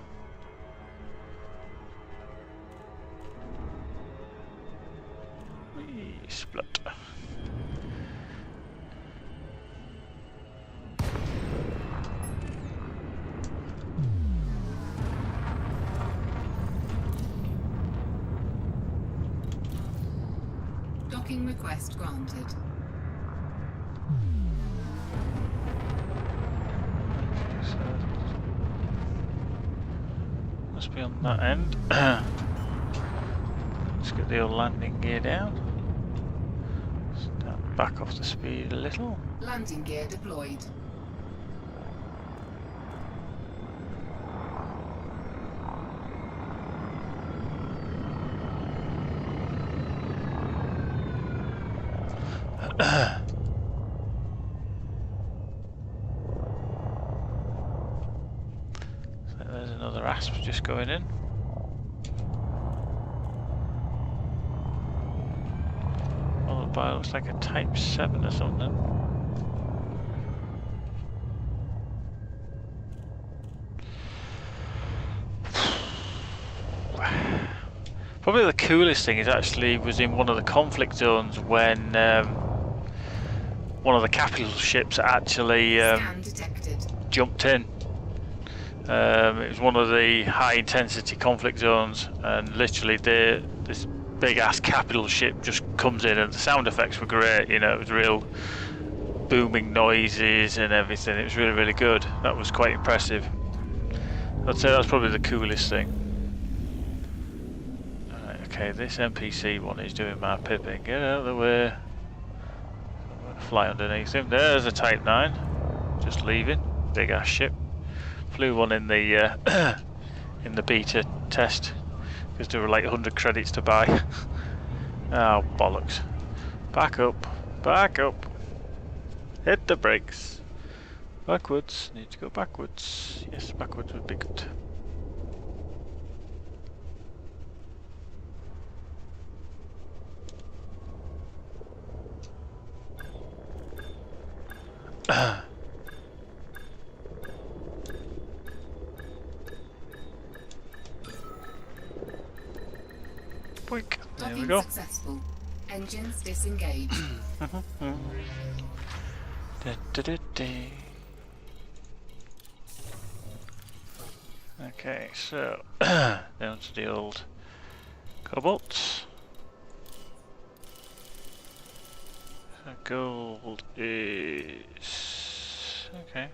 Whee, split. Docking request granted. Must be on that end. Let's get the old landing gear down. Start back off the speed a little. Landing gear deployed. another asp just going in. Followed by looks like a Type 7 or something. Probably the coolest thing is actually was in one of the conflict zones when one of the capital ships actually jumped in. It was one of the high intensity conflict zones, and literally this big ass capital ship just comes in, and the sound effects were great. You know, it was real booming noises and everything. It was really, really good. That was quite impressive. I'd say that's probably the coolest thing. Okay, this NPC one is doing my pipping. Get out of the way. I'm going to fly underneath him. There's a Type 9. Just leaving. Big ass ship. Flew one in the in the beta test because there were like 100 credits to buy. Oh bollocks! Back up. Back up. Hit the brakes. Backwards. Need to go backwards. Yes, backwards would be good. Boink. There we go. Successful. Engines disengaged. Okay, so down to the old cobalt. So gold is okay.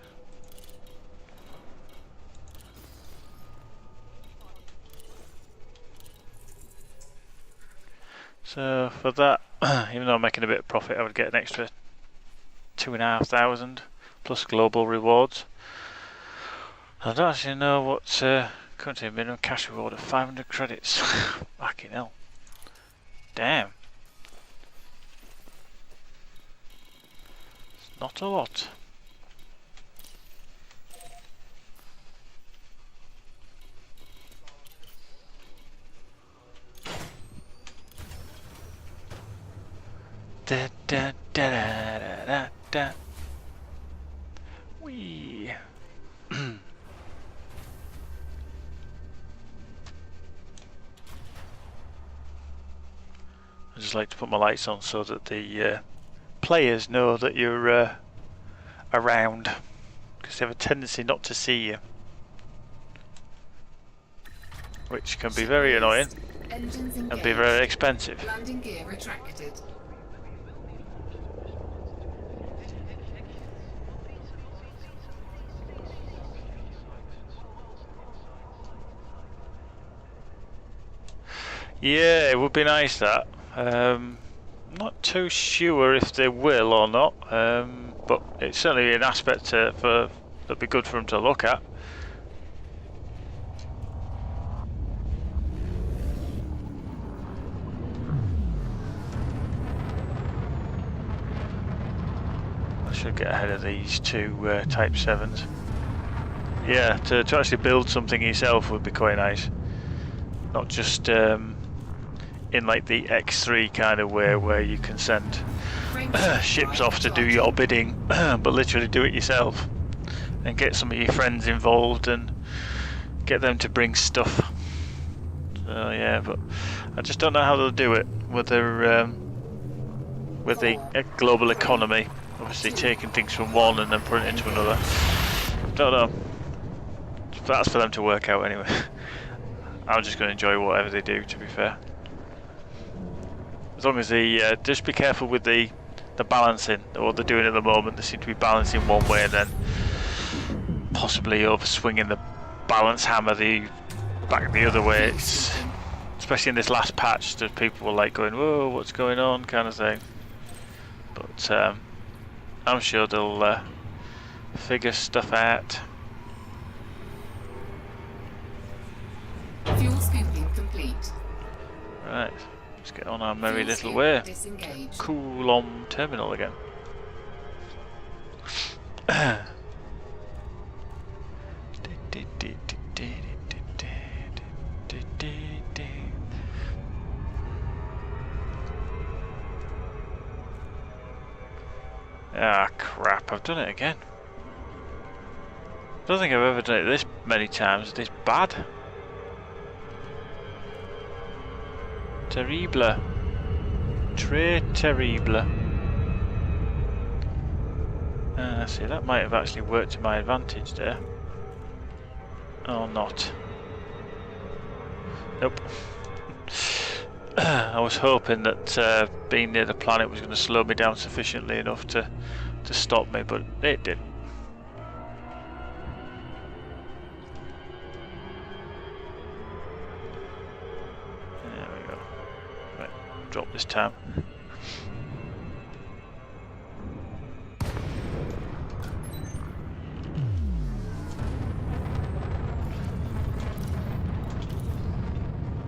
So for that, even though I'm making a bit of profit, I would get an extra 2,500 plus global rewards. I don't actually know what currently a minimum cash reward of 500 credits. Fucking hell. Damn. It's not a lot. Da da da da da da. Wee. I just like to put my lights on so that the players know that you're around, because they have a tendency not to see you, which can be very annoying and be very expensive. Landing gear retracted. Yeah, it would be nice that. Not too sure if they will or not, but it's certainly an aspect that'd be good for them to look at. I should get ahead of these two Type 7s. Yeah, to actually build something yourself would be quite nice. Not just in like the X3 kind of way where you can send ships off to do your bidding, but literally do it yourself and get some of your friends involved and get them to bring stuff. So yeah, but I just don't know how they'll do it with the global economy, obviously taking things from one and then putting it into another. Don't know. That's for them to work out anyway. I'm just going to enjoy whatever they do, to be fair. As long as they just be careful with the balancing, what they're doing at the moment. They seem to be balancing one way and then possibly over swinging the balance hammer back the other way. It's, especially in this last patch, that people were like going, "Whoa, what's going on?" kind of thing. But I'm sure they'll figure stuff out. Fuel scooping complete. Right, let's get on our merry little way. Coulomb terminal again. I've done it again. I don't think I've ever done it this many times. This bad. Terrible. Très terrible. See, that might have actually worked to my advantage there. Or not. Nope. I was hoping that being near the planet was going to slow me down sufficiently enough to stop me, but it didn't. There we go. Right, drop this time.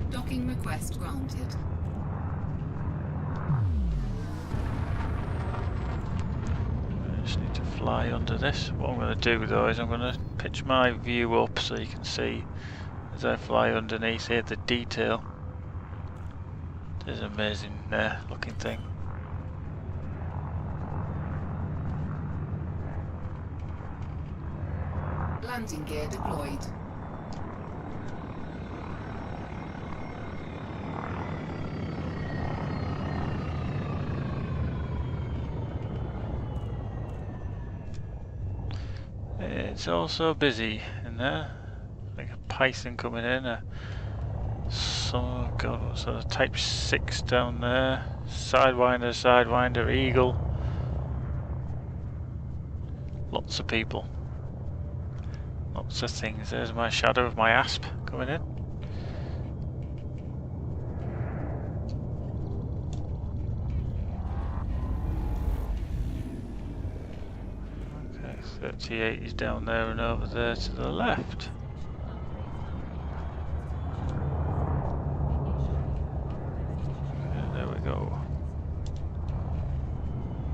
Docking request granted. I just need to fly under this. What I'm going to do though is I'm going to pitch my view up so you can see as I fly underneath here the detail. There's an amazing looking thing. Landing gear deployed. It's also busy in there. Like a Python coming in. Oh god, what's that? A Type 6 down there. Sidewinder, Sidewinder, Eagle. Lots of people. Lots of things. There's my shadow of my asp coming in. Okay, 38 is down there and over there to the left. There we go.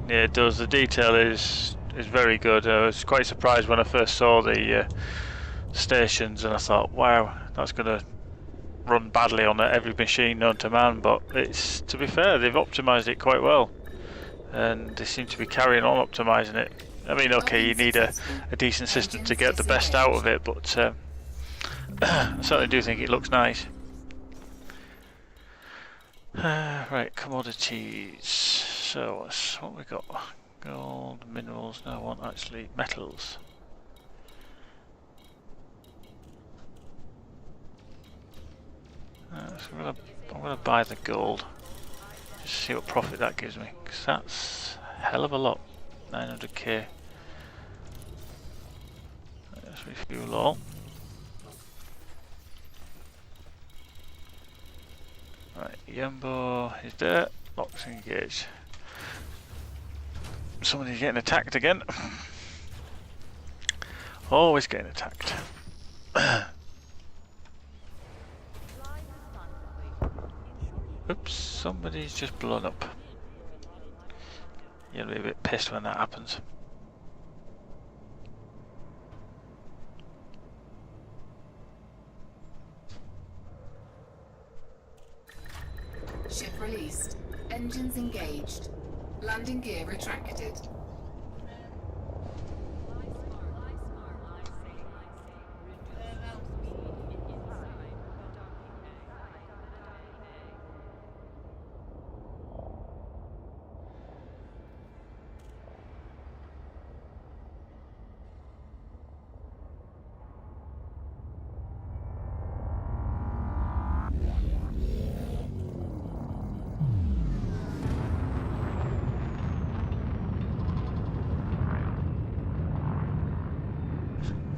Yeah, it does. The detail is very good. I was quite surprised when I first saw the stations, and I thought, wow, that's going to run badly on every machine known to man. But it's, to be fair, they've optimised it quite well, and they seem to be carrying on optimising it. I mean, okay, you need a decent system to get the best out of it, but I certainly do think it looks nice. Right, commodities. So, what we got? Gold, minerals. No, I want actually metals. So I'm gonna buy the gold. Just see what profit that gives me, because that's a hell of a lot. 900k. Let's refuel all. Right, Yumbo is there. Locks engaged. Somebody's getting attacked again. Always getting attacked. Oops, somebody's just blown up. You'll be a bit pissed when that happens. Ship released. Engines engaged. Landing gear retracted.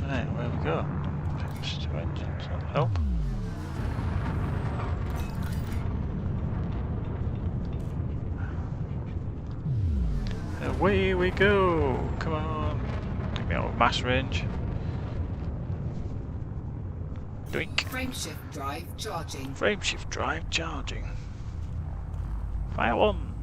Right, where we go? Fix to engines, that'll help. Away we go! Come on! Take me out of mass range. Doink! Frameshift drive charging. Frameshift drive charging. Fire one!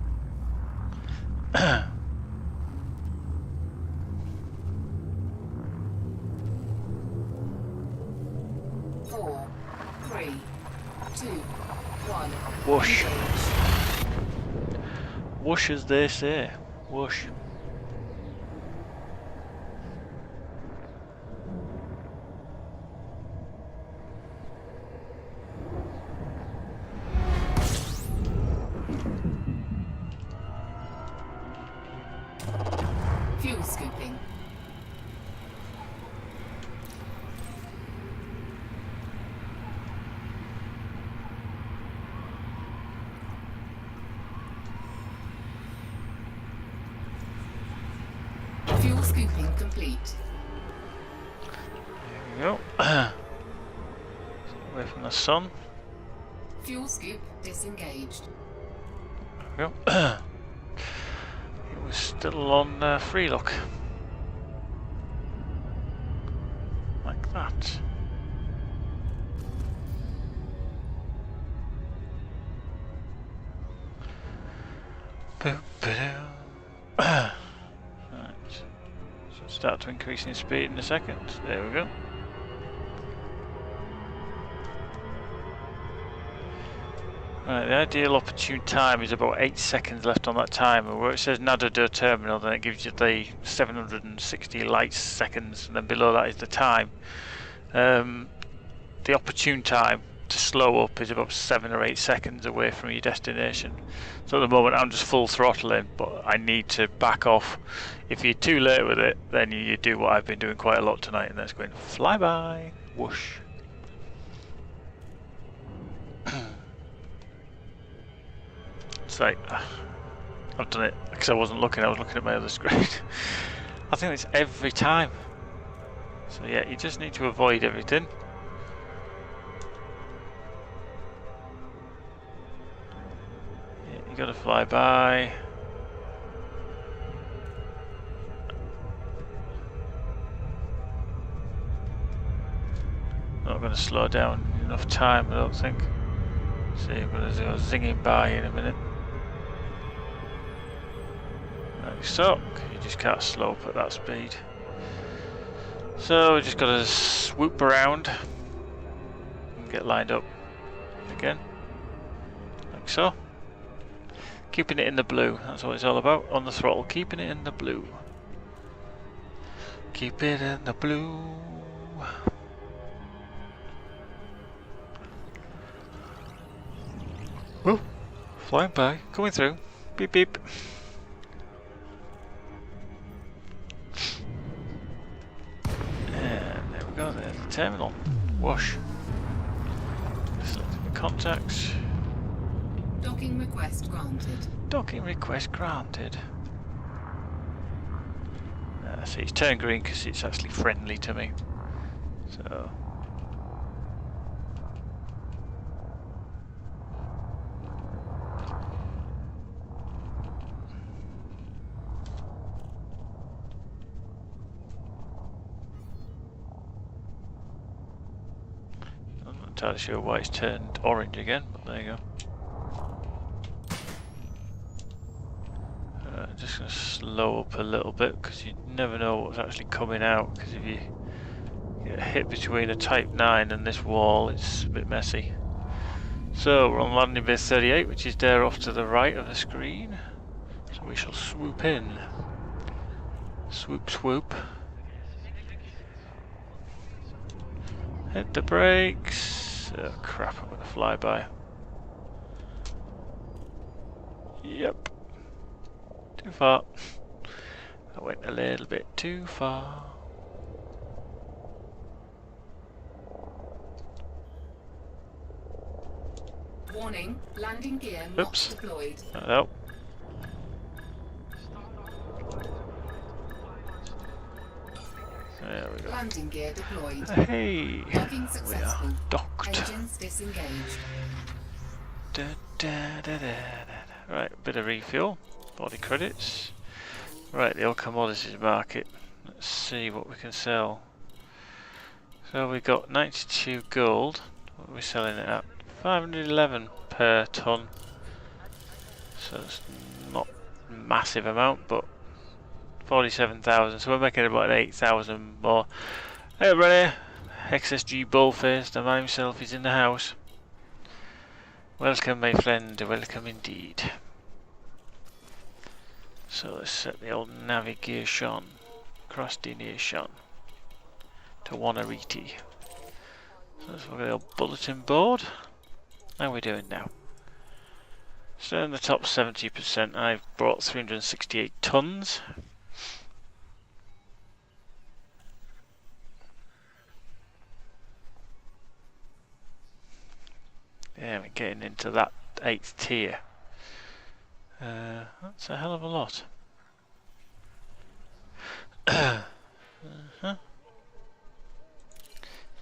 4, 3, 2, 1. Whoosh! Engage. Whoosh, as they say. Whoosh. Scooping complete. There we go. Away from the sun. Fuel scoop disengaged. There we go. It was still on free look. Like that. Right. Should start to increase in speed in a second. There we go. Right, the ideal opportune time is about 8 seconds left on that timer. Where it says Nada der Terminal, then it gives you the 760 light seconds, and then below that is the time. The opportune time to slow up is about 7 or 8 seconds away from your destination. So at the moment I'm just full throttling, but I need to back off. If you're too late with it, then you do what I've been doing quite a lot tonight, and that's going flyby, whoosh. It's like, I've done it because I wasn't looking, I was looking at my other screen. I think it's every time. So yeah, you just need to avoid everything. Yeah, you gotta fly by. Not gonna slow down enough time, I don't think. See, I'm gonna go zinging by in a minute. Like so, you just can't slow up at that speed. So we just gotta swoop around and get lined up again, like so. Keeping it in the blue, that's what it's all about, on the throttle, keeping it in the blue. Keep it in the blue. Oh, flying by, coming through, beep beep. And there we go, there's the terminal. Whoosh. Selecting the contacts. Docking request granted. Docking request granted. See, it's turned green because it's actually friendly to me. So. I'm not entirely sure why it's turned orange again, but there you go. Just going to slow up a little bit because you never know what's actually coming out, because if you get hit between a Type 9 and this wall, it's a bit messy. So we're on landing bay 38, which is there off to the right of the screen. So we shall swoop in. Swoop swoop. Hit the brakes. Oh crap, I'm going to fly by. Yep. Too far. I went a little bit too far. Warning, landing gear not deployed. No. There we go. Landing gear deployed. Hey! Docking We successful. are docked. Engines disengaged. Da, da, da, da, da. Right, a bit of refuel. Body credits. Right, the old commodities market. Let's see what we can sell. So we got 92 gold. What are we selling it at? 511 per ton. So it's not a massive amount, but 47,000. So we're making about 8,000 more. Hey everybody, XSG Bullface, the man himself is in the house. Welcome my friend, welcome indeed. So let's set the old navigation, crostination to Wanariti. So let's look at the old bulletin board. How are we doing now? So in the top 70%, I've brought 368 tons. Yeah, we're getting into that 8th tier. That's a hell of a lot. Huh?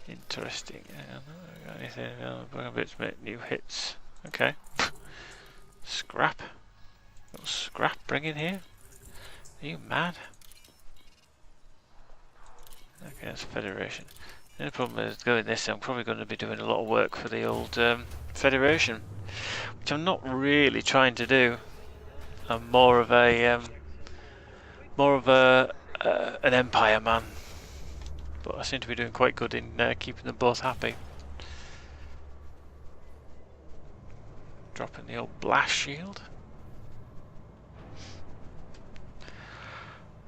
Interesting. Got anything? Bring bits, make new hits. Okay. Scrap. Little scrap bringing here. Are you mad? Okay, that's Federation. The only problem is going this, I'm probably going to be doing a lot of work for the old Federation, which I'm not really trying to do. I'm more of a an Empire man, but I seem to be doing quite good in keeping them both happy. Dropping the old blast shield.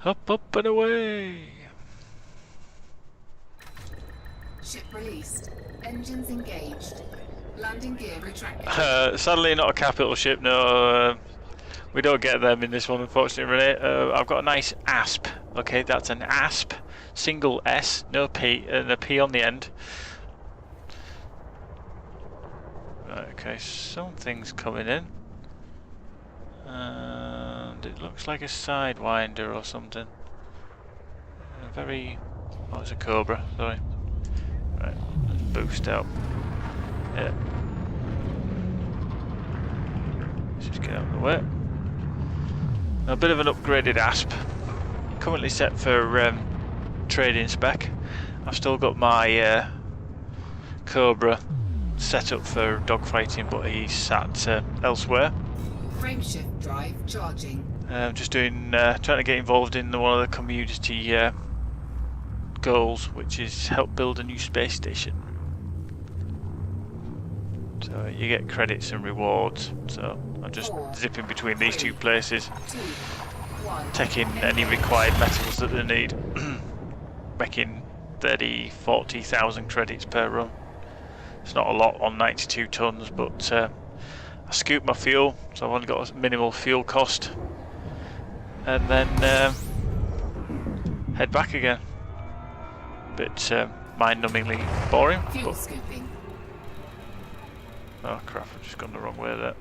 Up, up and away! Ship released. Engines engaged. Landing gear retracted. Sadly not a capital ship, no. We don't get them in this one, unfortunately, Renee. I've got a nice ASP. Okay, that's an ASP. Single S, no P, and a P on the end. Right, okay, something's coming in. And it looks like a Sidewinder or something. Oh, it's a Cobra, sorry. Right, let's boost out. Yeah. Let's just get out of the way. A bit of an upgraded ASP. Currently set for trading spec. I've still got my Cobra set up for dogfighting, but he's sat elsewhere. Frameshift drive charging. Just doing, trying to get involved in one of the community goals, which is help build a new space station. So you get credits and rewards. So I'm just zipping between these two places, taking any required metals that they need, making 40,000 credits per run. It's not a lot on 92 tons, but I scoop my fuel, so I've only got a minimal fuel cost, and then head back again. Bit mind-numbingly boring. Fuel scooping. Oh crap, I've just gone the wrong way there.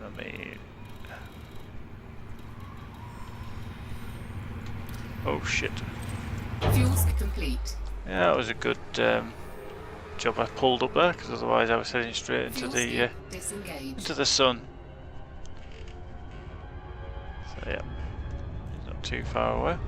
Let me... Oh shit. Fuels complete. Yeah, that was a good job I pulled up there, because otherwise I was heading straight into the sun. So yeah, it's not too far away.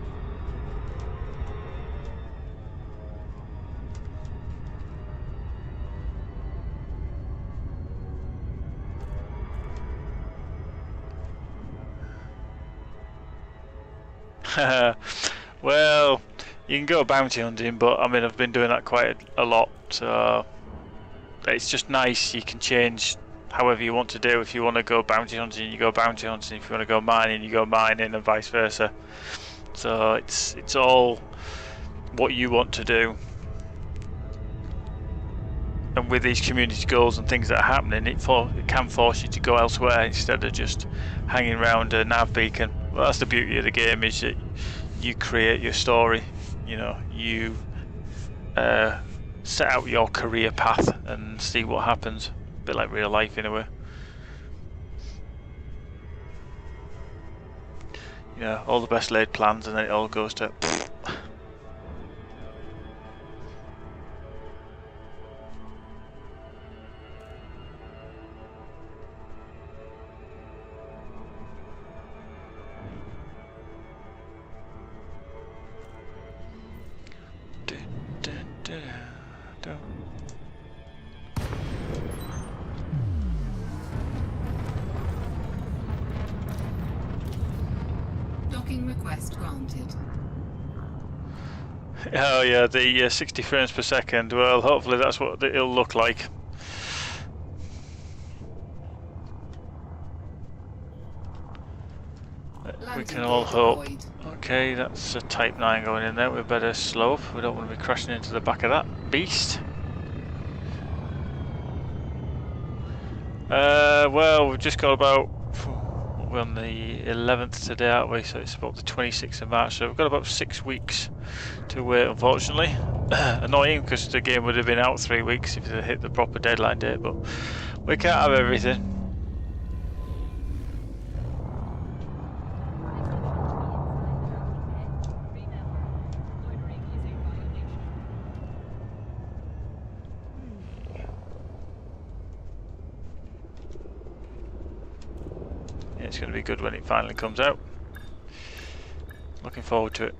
Well, you can go bounty hunting, but I mean I've been doing that quite a lot, so it's just nice. You can change however you want to do. If you want to go bounty hunting, you go bounty hunting. If you want to go mining, you go mining, and vice versa. So it's all what you want to do. And with these community goals and things that are happening, it can force you to go elsewhere instead of just hanging around a nav beacon. Well, that's the beauty of the game, is that you create your story. You know, you set out your career path and see what happens. A bit like real life in a way. You know, all the best laid plans, and then it all goes to Docking request granted. Oh yeah, the 60 frames per second. Well, hopefully that's what it'll look like. We can all hope. Okay, that's a Type 9 going in there. We better slow up. We don't want to be crashing into the back of that beast. Well, we've just got about... We're on the 11th today, aren't we? So it's about the 26th of March. So we've got about 6 weeks to wait, unfortunately. Annoying, because the game would have been out 3 weeks if they hit the proper deadline date, but we can't have everything. it's going to be good when it finally comes out. Looking forward to it.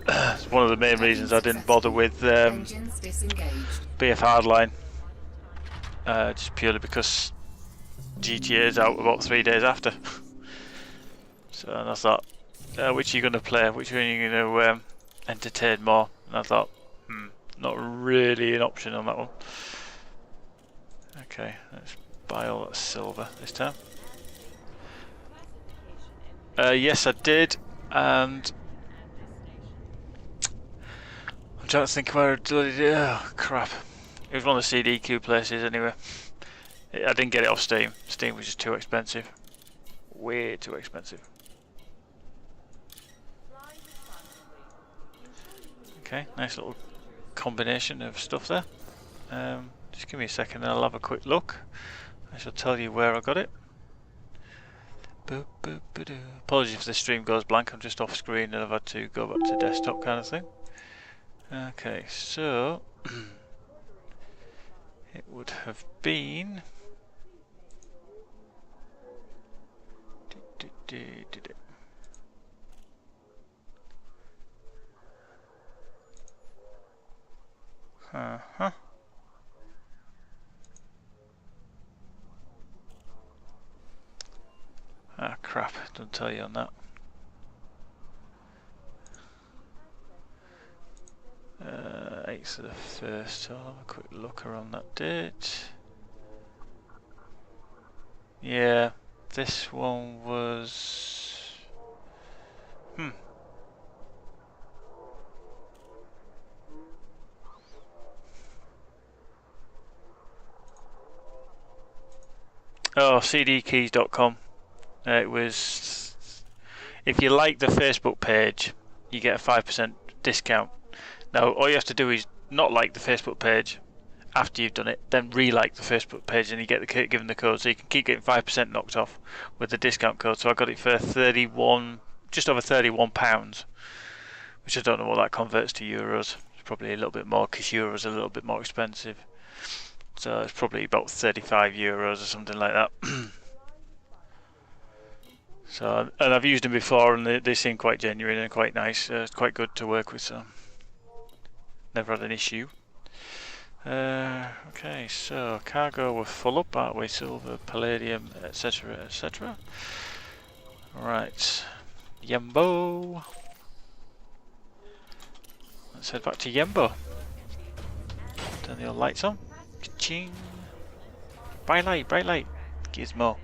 It's one of the main reasons I didn't bother with BF Hardline, just purely because GTA is out about 3 days after. So and I thought, which are you going to play? Which one are you going to entertain more? And I thought, not really an option on that one. Okay, let's buy all that silver this time. Yes, I did, and I'm trying to think where I did it. Oh, crap. It was one of the CDQ places anyway. I didn't get it off Steam. Steam was just too expensive. Way too expensive. Okay, nice little combination of stuff there. Just give me a second and I'll have a quick look. I shall tell you where I got it. Apologies if the stream goes blank, I'm just off screen and I've had to go back to desktop kind of thing. Okay, so it would have been ah crap, don't tell you on that. 8th of the 1st, so I'll have a quick look around that date. Yeah, this one was... Oh, cdkeys.com. It was... If you like the Facebook page, you get a 5% discount. Now, all you have to do is not like the Facebook page after you've done it, then re-like the Facebook page and you get given the code, so you can keep getting 5% knocked off with the discount code. So I got it for just over £31, which I don't know what that converts to euros. It's probably a little bit more because euros are a little bit more expensive. So it's probably about €35 or something like that. So, and I've used them before and they seem quite genuine and quite nice. It's quite good to work with, so never had an issue. Okay, so cargo we're full up, aren't we? Silver, palladium, etc, etc. Right, Yembo. Let's head back to Yembo. Turn the old lights on. Ka-ching. Bright light, Gizmo.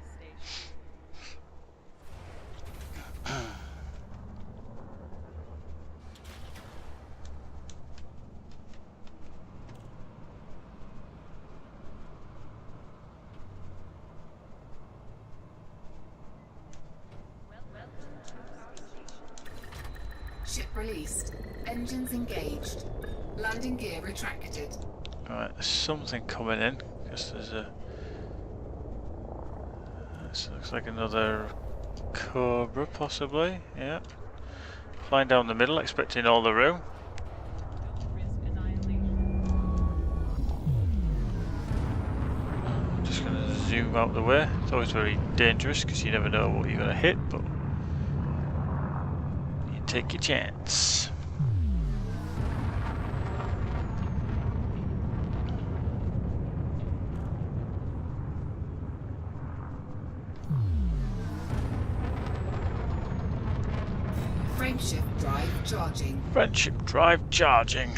Ship released. Engines engaged. Landing gear retracted. Alright, there's something coming in. Because there's a... This looks like another Cobra, possibly. Yeah. Flying down the middle, expecting all the room. Just going to zoom out the way. It's always very dangerous because you never know what you're going to hit, but you take your chance. Friendship drive charging. Friendship drive charging.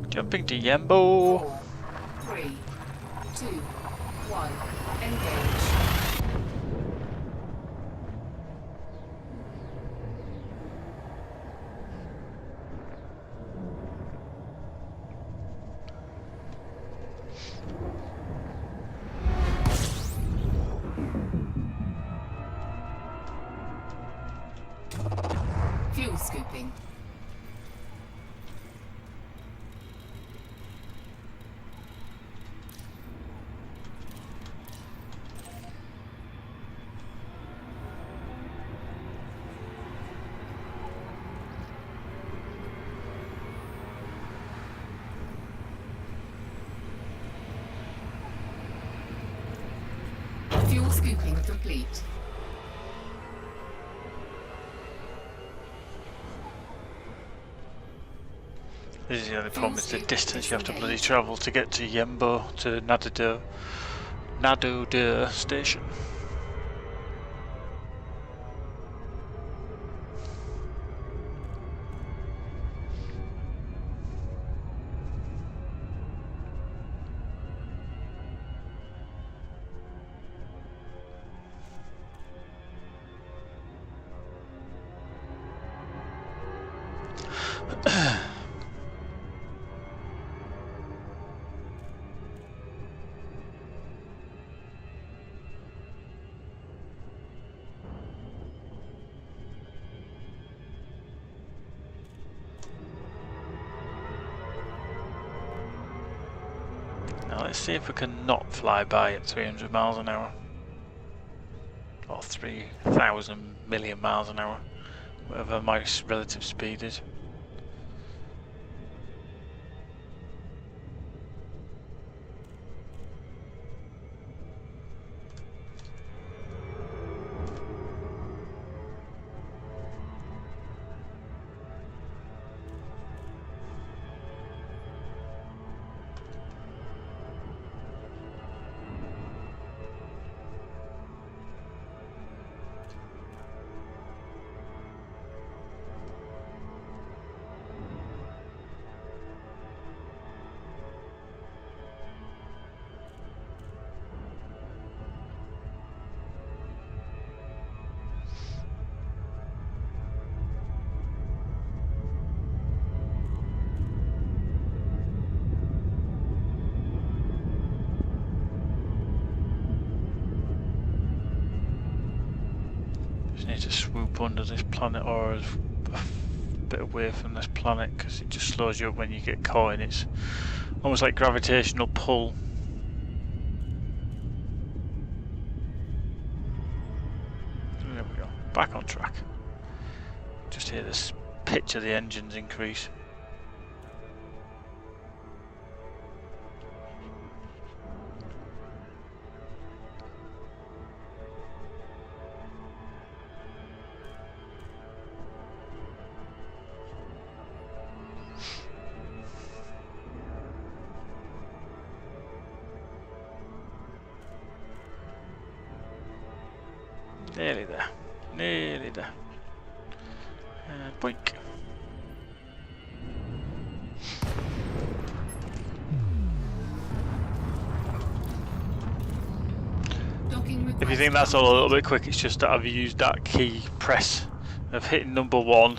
Jumping to Yembo. 4, 3, 2, 1. Engage. Fuel scooping. Scooping complete. This is the only problem, is the distance you have to bloody travel to get to Yembo, to Nadodur station. Now let's see if we can not fly by at 300 miles an hour. Or 3,000 million miles an hour. Whatever my relative speed is. Need to swoop under this planet or a bit away from this planet, because it just slows you up when you get caught in it's almost like gravitational pull. There we go, back on track. Just hear this pitch of the engines increase. Nearly there, nearly there. And boink. If you think that's all a little bit quick, it's just that I've used that key press of hitting number 1,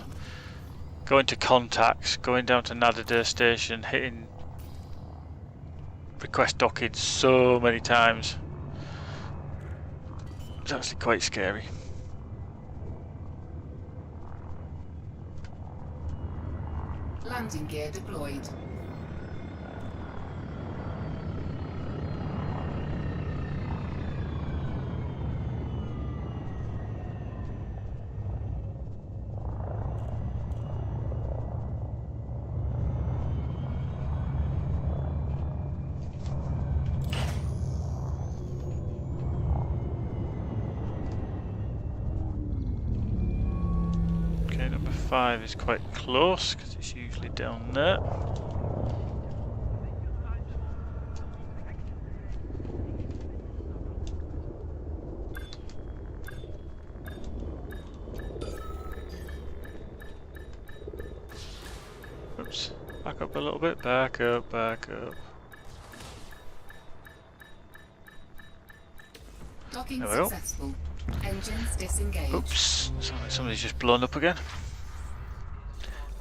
going to contacts, going down to Nadodur station, hitting request docking so many times. It's actually quite scary. Landing gear deployed. Number 5 is quite close because it's usually down there. Oops, back up a little bit, back up, back up. Docking successful. Engines disengaged. Oops, sounds like somebody's just blown up again.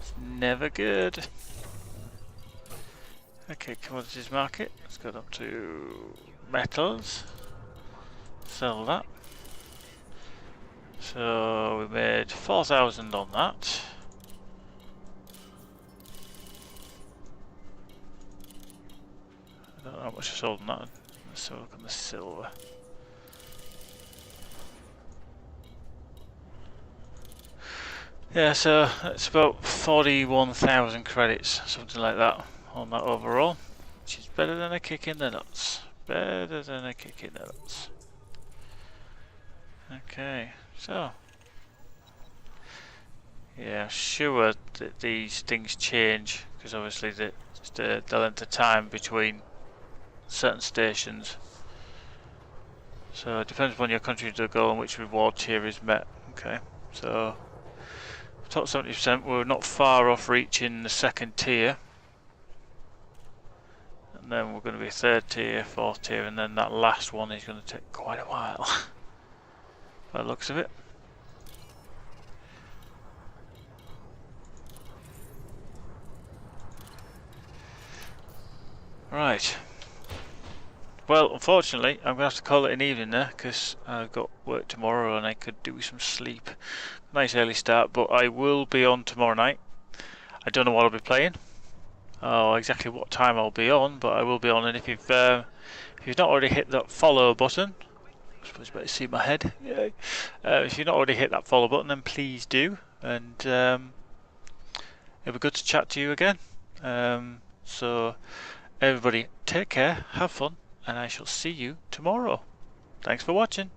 It's never good. Okay, commodities market. Let's go up to metals. Sell that. So we made 4,000 on that. I don't know how much I sold on that. Let's have a look on the silver. Yeah, so it's about 41,000 credits, something like that, on that overall, which is better than a kick in the nuts. Better than a kick in the nuts. Okay, so yeah, I'm sure that these things change because obviously the length of time between certain stations. So it depends upon your country to go and which reward tier is met. Okay, so top 70%, we're not far off reaching the second tier. And then we're going to be third tier, fourth tier, and then that last one is going to take quite a while. By the looks of it. Right. Well, unfortunately, I'm going to have to call it an evening there because I've got work tomorrow and I could do with some sleep. Nice early start, but I will be on tomorrow night. I don't know what I'll be playing. Oh, exactly what time I'll be on, but I will be on. And if you've not already hit that follow button, I suppose you better see my head. Yeah. If you've not already hit that follow button, then please do. And it'll be good to chat to you again. So everybody, take care, have fun, and I shall see you tomorrow. Thanks for watching.